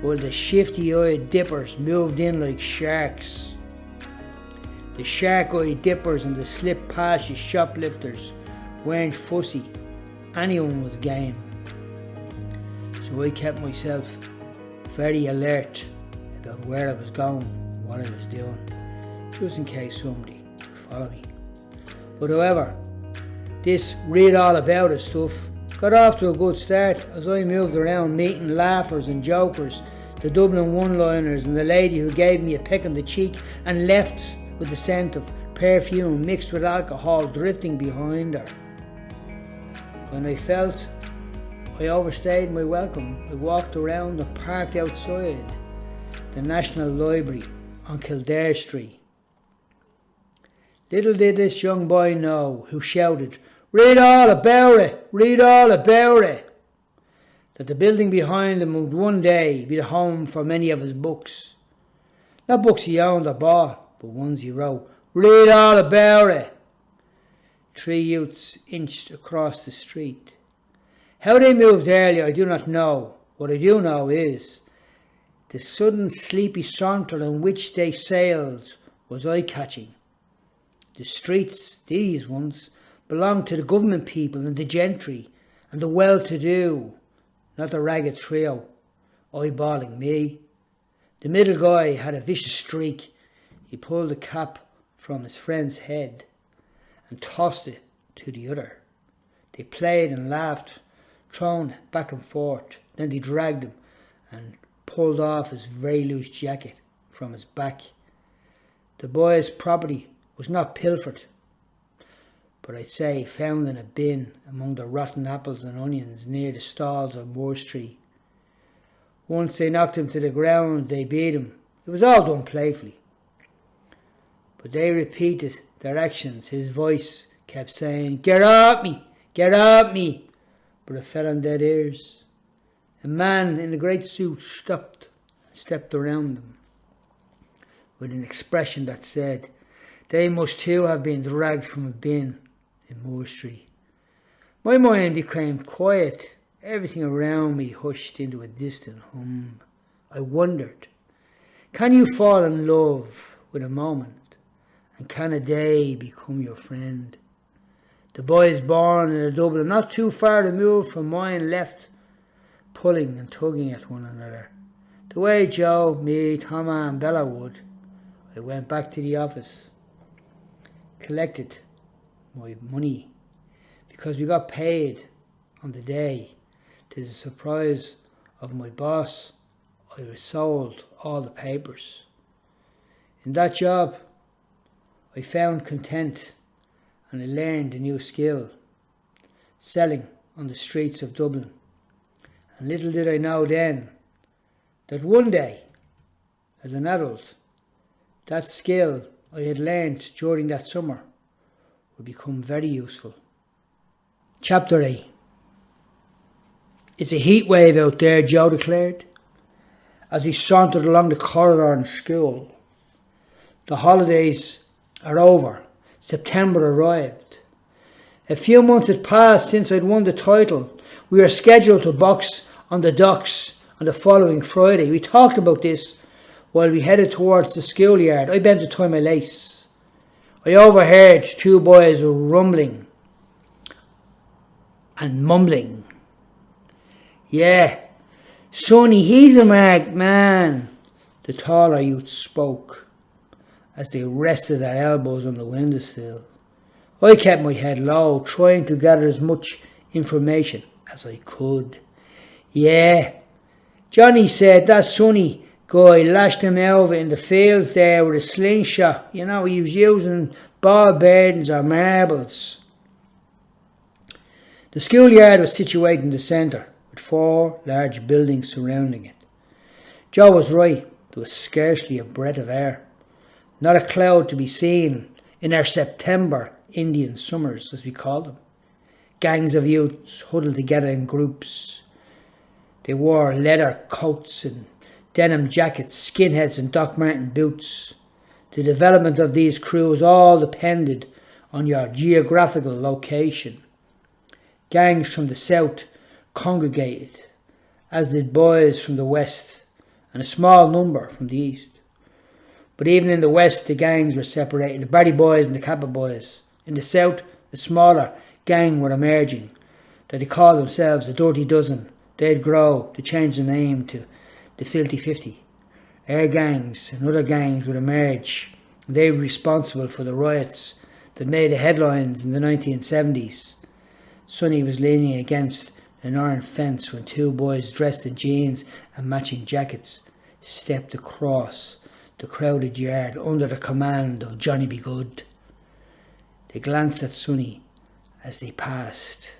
while the shifty-eyed dippers moved in like sharks. The shark-eyed dippers and the slip-past shoplifters weren't fussy. Anyone was game. So I kept myself very alert about where I was going, what I was doing, just in case somebody would follow me. But however, this read all about it stuff got off to a good start as I moved around meeting laughers and jokers, the Dublin one-liners and the lady who gave me a peck on the cheek and left with the scent of perfume mixed with alcohol drifting behind her. When I felt I overstayed my welcome, I walked around and parked outside the National Library on Kildare Street. Little did this young boy know, who shouted, "Read all about it! Read all about it!" that the building behind him would one day be the home for many of his books. Not books he owned or bought, but ones he wrote. "Read all about it!" 3 youths inched across the street. How they moved earlier I do not know. What I do know is the sudden sleepy saunter in which they sailed was eye-catching. The streets, these ones, belonged to the government people and the gentry and the well-to-do, not the ragged trio eyeballing me. The middle guy had a vicious streak. He pulled the cap from his friend's head and tossed it to the other. They played and laughed, thrown back and forth. Then they dragged him and pulled off his very loose jacket from his back. The boy's property was not pilfered, but I'd say found in a bin among the rotten apples and onions near the stalls of Moore Street. Once they knocked him to the ground, they beat him. It was all done playfully. But they repeated their actions. His voice kept saying, "Get up me! Get up me!" But it fell on dead ears. A man in a great suit stopped and stepped around them with an expression that said, they must too have been dragged from a bin in Moore Street. My mind became quiet. Everything around me hushed into a distant hum. I wondered, can you fall in love with a moment? And can a day become your friend? The boys born in a Dublin not too far removed from mine left, pulling and tugging at one another. The way Joe, me, Thomas and Bella would. I went back to the office, collected my money, because we got paid on the day. To the surprise of my boss, I was sold all the papers. In that job, I found content and I learned a new skill, selling on the streets of Dublin. And little did I know then that one day, as an adult, that skill I had learnt during that summer would become very useful. Chapter 8. It's a heat wave out there, Joe declared, as we sauntered along the corridor in school. The holidays are over. September arrived. A few months had passed since I'd won the title. We were scheduled to box on the docks on the following Friday. We talked about this while we headed towards the schoolyard. I bent to tie my lace. I overheard two boys rumbling and mumbling. Yeah, Sonny, he's a marked man, the taller youth spoke as they rested their elbows on the windowsill. I kept my head low, trying to gather as much information as I could. Yeah, Johnny said that Sonny guy lashed him over in the fields there with a slingshot. He was using ball bearings or marbles. The schoolyard was situated in the centre, with 4 large buildings surrounding it. Joe was right. There was scarcely a breath of air. Not a cloud to be seen in our September Indian summers, as we called them. Gangs of youths huddled together in groups. They wore leather coats and denim jackets, skinheads and Doc Marten boots. The development of these crews all depended on your geographical location. Gangs from the south congregated, as did boys from the west, and a small number from the east. But even in the west, the gangs were separated, the Barry boys and the Kappa boys. In the south, a smaller gang were emerging, that they called themselves the Dirty Dozen. They'd grow to change the name to the Filthy 50. Air gangs and other gangs would emerge. They were responsible for the riots that made the headlines in the 1970s. Sonny was leaning against an iron fence when 2 boys dressed in jeans and matching jackets stepped across the crowded yard under the command of Johnny Be Good. They glanced at Sonny as they passed,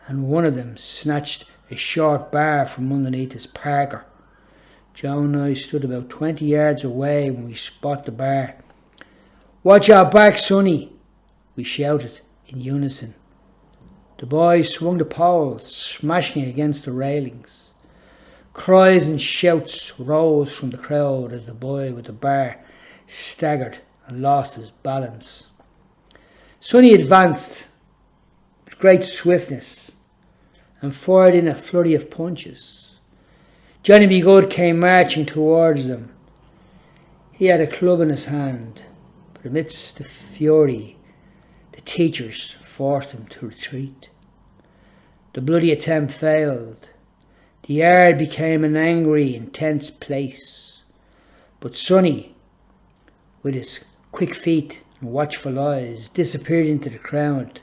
and one of them snatched a short bar from underneath his parka. Joe and I stood about 20 yards away when we spotted the bar. "Watch your back, Sonny," we shouted in unison. The boys swung the poles, smashing against the railings. Cries and shouts rose from the crowd as the boy with the bar staggered and lost his balance. Sonny advanced with great swiftness and fired in a flurry of punches. Johnny Be Good came marching towards them. He had a club in his hand, but amidst the fury, the teachers forced him to retreat. The bloody attempt failed. The yard became an angry, intense place. But Sonny, with his quick feet and watchful eyes, disappeared into the crowd,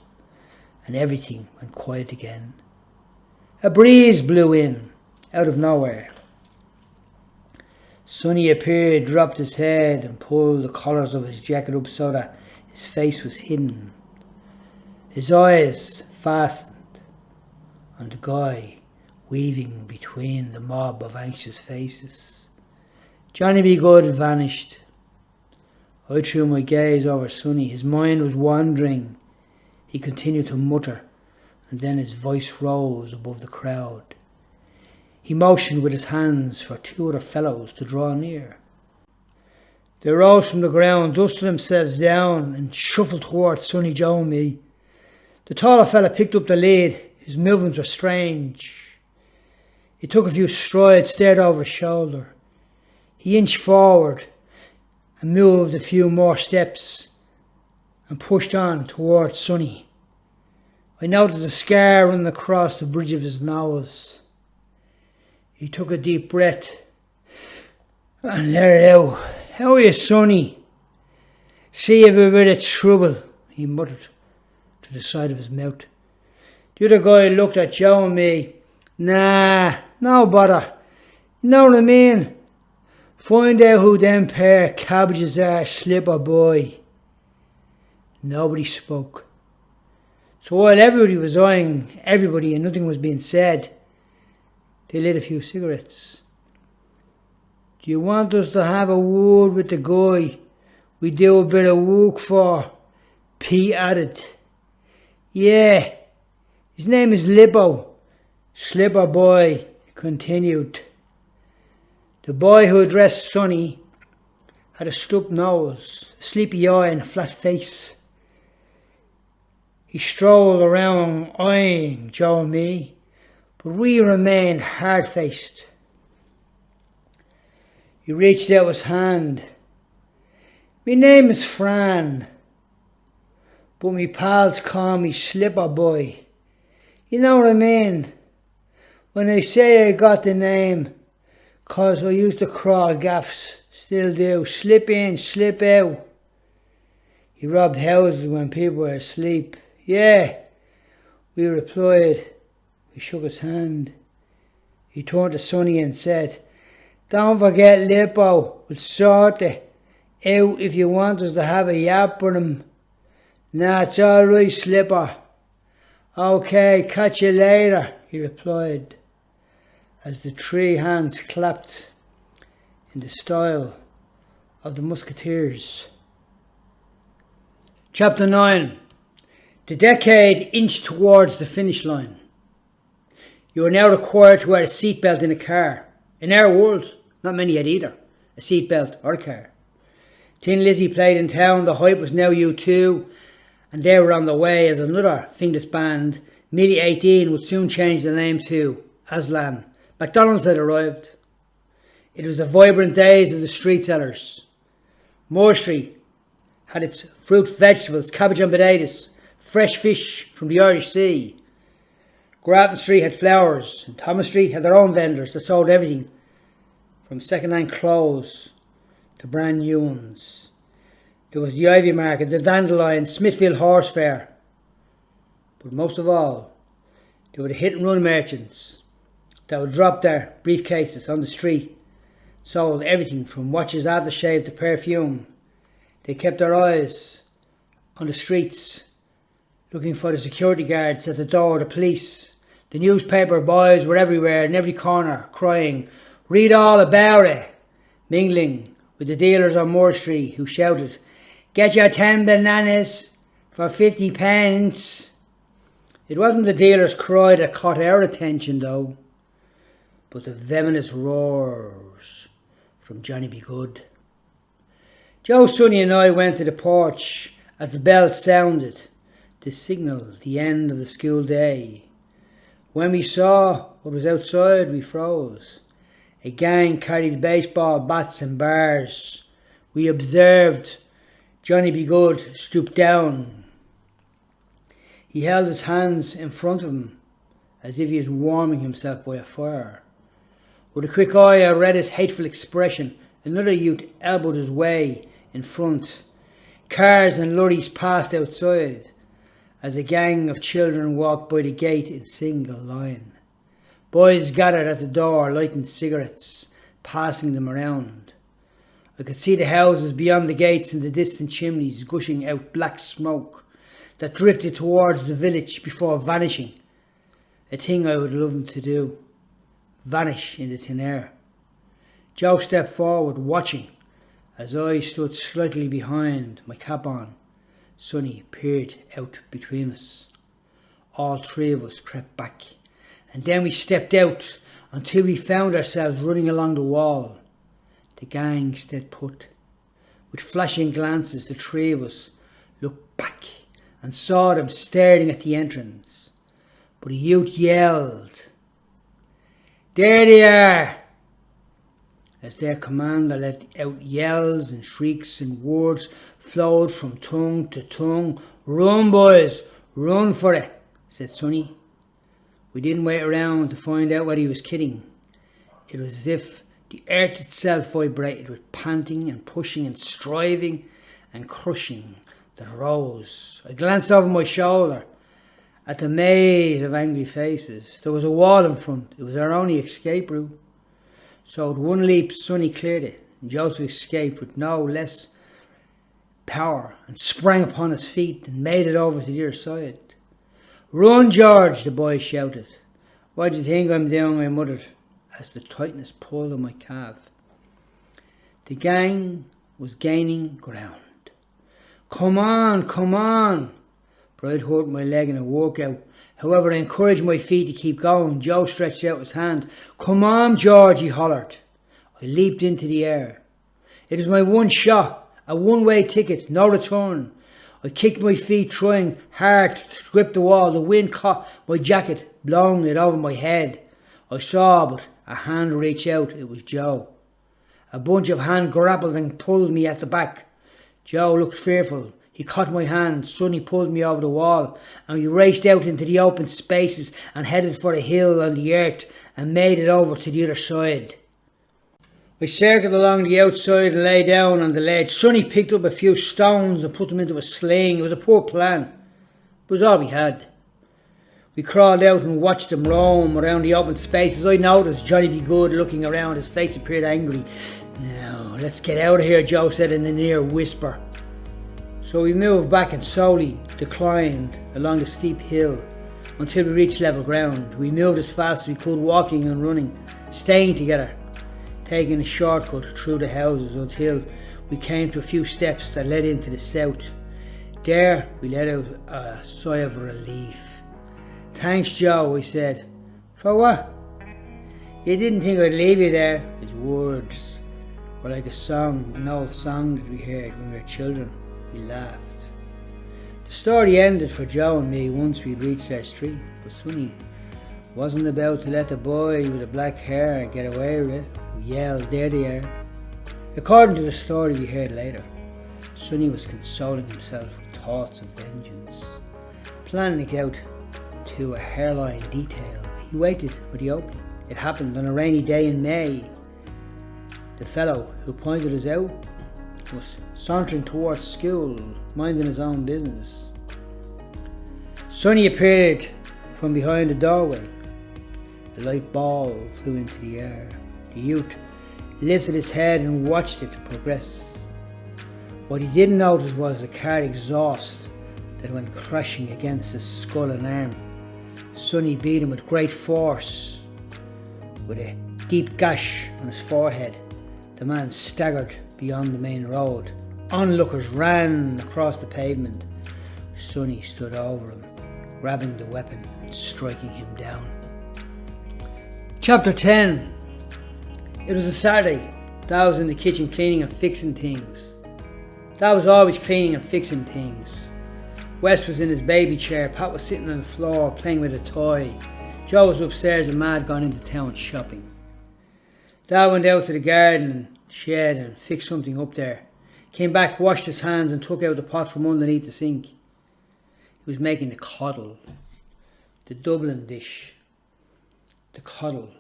and everything went quiet again. A breeze blew in, out of nowhere. Sonny appeared, dropped his head, and pulled the collars of his jacket up so that his face was hidden. His eyes fastened on the guy weaving between the mob of anxious faces. Johnny Be Good vanished. I threw my gaze over Sonny. His mind was wandering. He continued to mutter, and then his voice rose above the crowd. He motioned with his hands for 2 other fellows to draw near. They rose from the ground, dusted themselves down, and shuffled towards Sonny, Joe and me. The taller fella picked up the lead. His movements were strange. He took a few strides, stared over his shoulder. He inched forward and moved a few more steps and pushed on towards Sonny. I noticed a scar running across the bridge of his nose. He took a deep breath and let it out. "How are you, Sonny? See if a bit of trouble," he muttered to the side of his mouth. The other guy looked at Joe and me. "Nah, no bother. You know what I mean? Find out who them pair cabbages are, slip or boy." Nobody spoke. So while everybody was eyeing everybody and nothing was being said, they lit a few cigarettes. "Do you want us to have a word with the guy we do a bit of work for?" Pete added. "Yeah, his name is Lippo," Slipper Boy continued. The boy who addressed Sonny had a stubbed nose, a sleepy eye and a flat face. He strolled around eyeing Joe and me, but we remained hard-faced. He reached out his hand. "Me name is Fran, but me pals call me Slipper Boy. You know what I mean? When I say I got the name, 'cause I used to crawl gaffs, still do, slip in, slip out. He robbed houses when people were asleep." "Yeah," we replied. We shook his hand. He turned to Sonny and said, "Don't forget Lippo, we'll sort it out if you want us to have a yap with him." "Nah, it's all right, Slipper." "Okay, catch you later," he replied, as the three hands clapped in the style of the Musketeers. Chapter 9. The decade inched towards the finish line. You are now required to wear a seatbelt in a car. In our world, not many had either, a seatbelt or a car. Tin Lizzie played in town, the hype was now U2, and they were on the way as another Finglas band, Midi 18, would soon change the name to Aslan. McDonald's had arrived. It was the vibrant days of the street sellers. Moore Street had its fruit, vegetables, cabbage and potatoes, fresh fish from the Irish Sea. Grattan Street had flowers, and Thomas Street had their own vendors that sold everything from second-hand clothes to brand new ones. There was the Ivy Market, the Dandelion, Smithfield Horse Fair. But most of all, there were the hit-and-run merchants that would drop their briefcases on the street, sold everything from watches, aftershave to perfume. They kept their eyes on the streets, looking for the security guards at the door, the police. The newspaper boys were everywhere, in every corner, crying, "Read all about it," mingling with the dealers on Moore Street who shouted, "Get your 10 bananas for 50 pence. It wasn't the dealer's cry that caught our attention though, but the venomous roars from Johnny Be Good. Joe, Sonny and I went to the porch as the bell sounded to signal the end of the school day. When we saw what was outside, we froze. A gang carried baseball bats and bars. We observed Johnny Be Good stoop down. He held his hands in front of him as if he was warming himself by a fire. With a quick eye, I read his hateful expression. Another youth elbowed his way in front. Cars and lorries passed outside as a gang of children walked by the gate in single line. Boys gathered at the door, lighting cigarettes, passing them around. I could see the houses beyond the gates and the distant chimneys gushing out black smoke that drifted towards the village before vanishing. A thing I would love them to do. Vanish into thin air. Joe stepped forward, watching, as I stood slightly behind, my cap on. Sonny peered out between us. All three of us crept back, and then we stepped out until we found ourselves running along the wall. The gang stayed put. With flashing glances, the three of us looked back and saw them staring at the entrance. But a youth yelled, "There they are!" As their commander let out yells and shrieks, and words flowed from tongue to tongue. "Run, boys, run for it," said Sonny. We didn't wait around to find out whether he was kidding. It was as if the earth itself vibrated with panting and pushing and striving and crushing that rose. I glanced over my shoulder at the maze of angry faces. There was a wall in front. It was our only escape route. So at one leap, Sonny cleared it, and Joseph escaped with no less power and sprang upon his feet and made it over to the other side. "Run, George," the boy shouted. "What do you think I'm doing?" I muttered, as the tightness pulled on my calf. The gang was gaining ground. "Come on, come on!" But I'd hurt my leg in a workout. However, I encouraged my feet to keep going. Joe stretched out his hand. "Come on, George," he hollered. I leaped into the air. It was my one shot, a one-way ticket, no return. I kicked my feet, trying hard to grip the wall. The wind caught my jacket, blowing it over my head. I saw but a hand reach out. It was Joe. A bunch of hands grappled and pulled me at the back. Joe looked fearful. He caught my hand. Sonny pulled me over the wall, and we raced out into the open spaces and headed for a hill on the earth and made it over to the other side. I circled along the outside and lay down on the ledge. Sonny picked up a few stones and put them into a sling. It was a poor plan. It was all we had. We crawled out and watched them roam around the open spaces. I noticed Johnny B. Good looking around. His face appeared angry. "Now, let's get out of here," Joe said in a near whisper. So we moved back and slowly declined along the steep hill until we reached level ground. We moved as fast as we could, walking and running, staying together, taking a shortcut through the houses until we came to a few steps that led into the south. There we let out a sigh of relief. "Thanks, Joe," I said. "For what?" "You didn't think I'd leave you there." His words were like a song, an old song that we heard when we were children. We laughed. The story ended for Joe and me once we reached our street, but Sonny wasn't about to let the boy with the black hair get away with it. We yelled, "There they are." According to the story we heard later, Sonny was consoling himself with thoughts of vengeance, planning it out to a hairline detail. He waited for the opening. It happened on a rainy day in May. The fellow who pointed us out was sauntering towards school, minding his own business. Sonny appeared from behind the doorway. The light ball flew into the air. The youth lifted his head and watched it progress. What he didn't notice was the car exhaust that went crashing against his skull and arm. Sonny beat him with great force. With a deep gash on his forehead, the man staggered beyond the main road. Onlookers ran across the pavement. Sonny stood over him, grabbing the weapon and striking him down. Chapter 10. It was a Saturday. Dad was in the kitchen cleaning and fixing things. Dad was always cleaning and fixing things. Wes was in his baby chair. Pat was sitting on the floor playing with a toy. Joe was upstairs and Ma had gone into town shopping. Dad went out to the garden and shed and fixed something up there. Came back, washed his hands and took out the pot from underneath the sink. He was making the coddle. The Dublin dish. The coddle.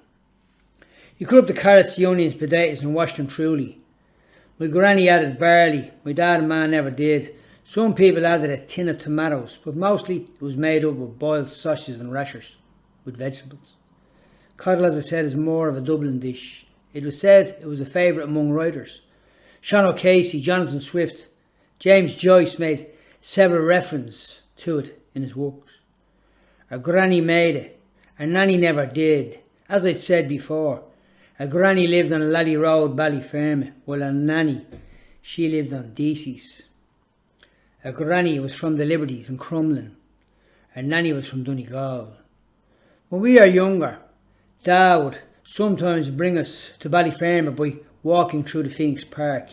He cut up the carrots, the onions, potatoes and washed them truly. My granny added barley. My dad and ma never did. Some people added a tin of tomatoes, but mostly it was made up of boiled sausages and rashers with vegetables. Coddle, as I said, is more of a Dublin dish. It was said it was a favourite among writers. Sean O'Casey, Jonathan Swift, James Joyce made several references to it in his works. Our granny made it. Our nanny never did. As I'd said before, our granny lived on Lally Road, Ballyfermot, while our nanny, she lived on Deasy's. Our granny was from the Liberties in Crumlin. Our nanny was from Donegal. When we were younger, Dad would sometimes bring us to Ballyfermot by walking through the Phoenix Park.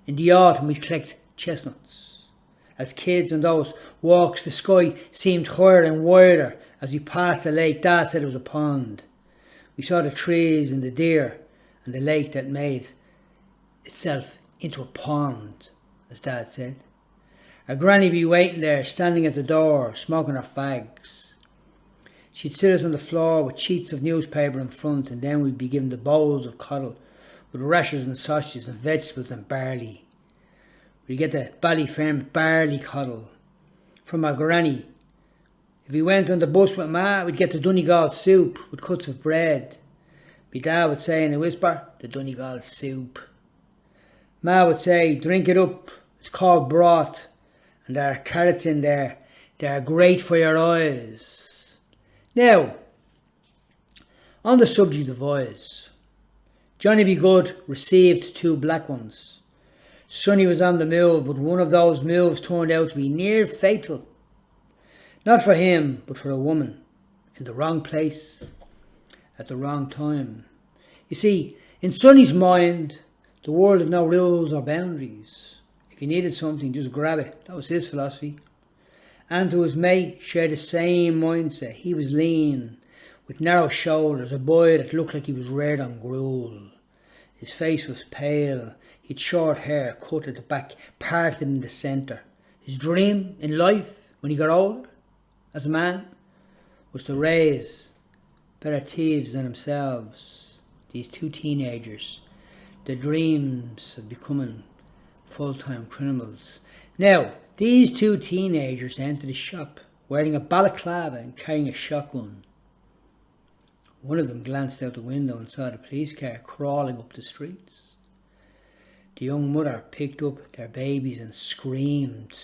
In the autumn we'd collect chestnuts. As kids on those walks the sky seemed higher and wider. As we passed the lake, Dad said it was a pond. We saw the trees and the deer and the lake that made itself into a pond, as Dad said. Our granny be waiting there, standing at the door, smoking her fags. She'd sit us on the floor with sheets of newspaper in front, and then we'd be given the bowls of coddle with rashers and sausages and vegetables and barley. We'd get the Ballyfermot barley coddle from our granny. If we went on the bus with Ma, we'd get the Donegal soup with cuts of bread. My dad would say in a whisper, "The Donegal soup." Ma would say, "Drink it up, it's called broth, and there are carrots in there. They're great for your eyes. Now, on the subject of eyes, Johnny B. Good received 2 black ones. Sonny was on the move, but one of those moves turned out to be near fatal. Not for him, but for a woman, in the wrong place, at the wrong time. You see, in Sonny's mind, the world had no rules or boundaries. If he needed something, just grab it. That was his philosophy. And to his mate, shared the same mindset. He was lean, with narrow shoulders, a boy that looked like he was reared on gruel. His face was pale. He had short hair cut at the back, parted in the centre. His dream in life, when he got old, as a man, was to raise better thieves than themselves. These 2 teenagers, their dreams of becoming full-time criminals. Now, these 2 teenagers entered the shop, wearing a balaclava and carrying a shotgun. One of them glanced out the window and saw the police car crawling up the streets. The young mother picked up their babies and screamed.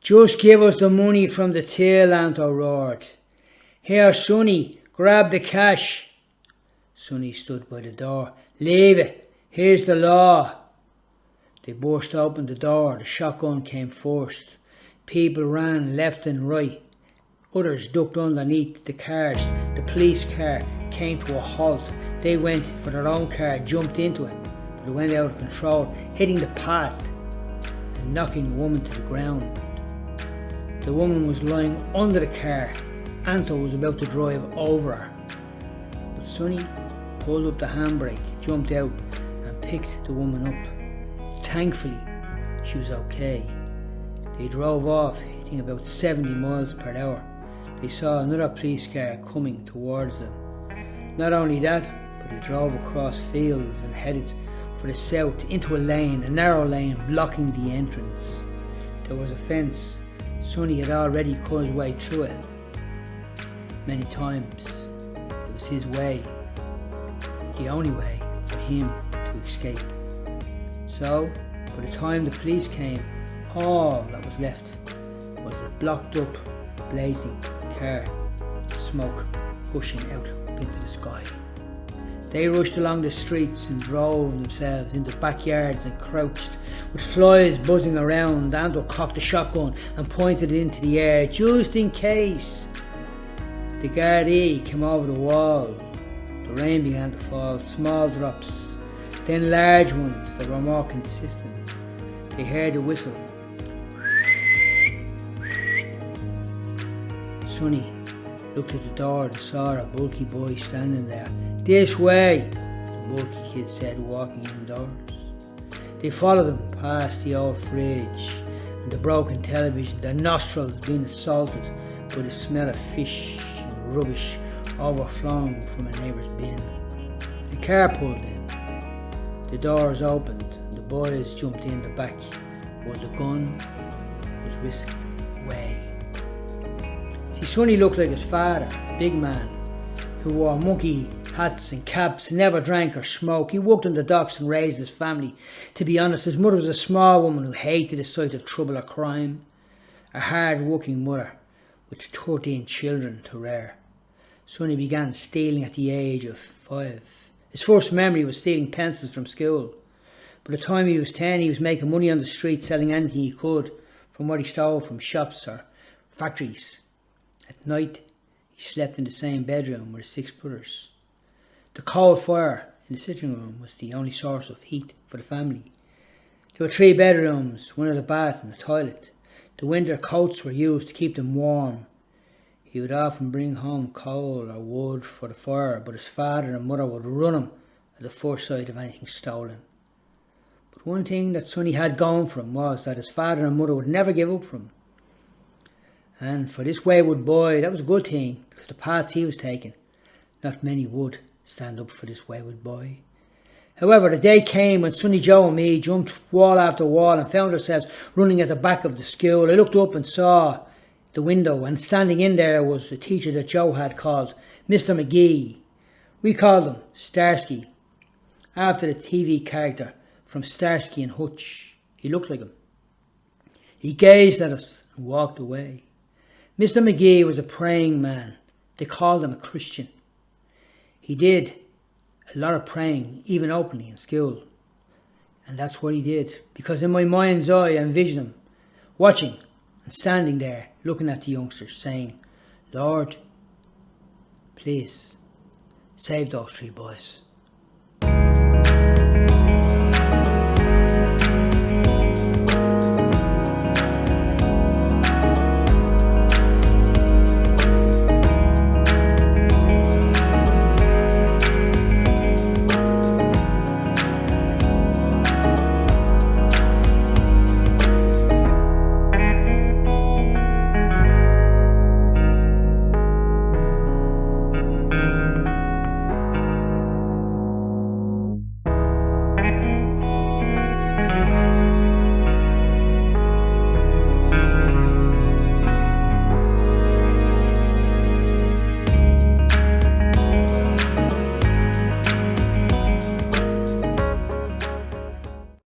"Just give us the money from the till," Anto roared. "Here, Sonny, grab the cash." Sonny stood by the door. "Leave it. Here's the law." They burst open the door. The shotgun came first. People ran left and right. Others ducked underneath the cars. The police car came to a halt. They went for their own car, jumped into it, but it went out of control, hitting the path and knocking the woman to the ground. The woman was lying under the car. Anto was about to drive over her, but Sonny pulled up the handbrake, jumped out and picked the woman up. Thankfully, she was okay. They drove off, hitting about 70 miles per hour. They saw another police car coming towards them. Not only that, but they drove across fields and headed for the south into a lane, a narrow lane blocking the entrance. There was a fence. Sonny had already cut his way through it many times. It was his way, the only way for him to escape. So, by the time the police came, all that was left was a blocked up, blazing car, smoke gushing out up into the sky. They rushed along the streets and drove themselves into backyards and crouched with flies buzzing around. Andrew cocked a shotgun and pointed it into the air just in case. The Gardaí came over the wall. The rain began to fall, small drops, then large ones that were more consistent. They heard a whistle. Sonny looked at the door and saw a bulky boy standing there. "This way," the bulky kid said, walking indoors. They followed him past the old fridge and the broken television, their nostrils being assaulted by the smell of fish and rubbish overflowing from a neighbour's bin. The car pulled in. The doors opened and the boys jumped in the back, but the gun was whisked away. See, Sonny looked like his father, a big man, who wore monkey hats and caps, never drank or smoked. He worked on the docks and raised his family. To be honest, his mother was a small woman who hated the sight of trouble or crime. A hard-working mother with 13 children to rear. Sonny began stealing at the age of 5. His first memory was stealing pencils from school. By the time he was 10, he was making money on the street, selling anything he could from what he stole from shops or factories. At night, he slept in the same bedroom with his 6 brothers. The coal fire in the sitting room was the only source of heat for the family. There were 3 bedrooms, one with a bath and a toilet. The winter coats were used to keep them warm. He would often bring home coal or wood for the fire, but his father and mother would run him at the first sight of anything stolen. But one thing that Sonny had going for him was that his father and mother would never give up for him. And for this wayward boy, that was a good thing, because the paths he was taking, not many would stand up for this wayward boy. However, the day came when Sonny Joe and me jumped wall after wall and found ourselves running at the back of the school. I looked up and saw the window, and standing in there was a teacher that Joe had called Mr. McGee. We called him Starsky, after the TV character from Starsky and Hutch. He looked like him. He gazed at us and walked away. Mr. McGee was a praying man. They called him a Christian. He did a lot of praying, even openly in school. And that's what he did, because in my mind's eye I envision him watching and standing there looking at the youngsters saying, Lord, please save those three boys.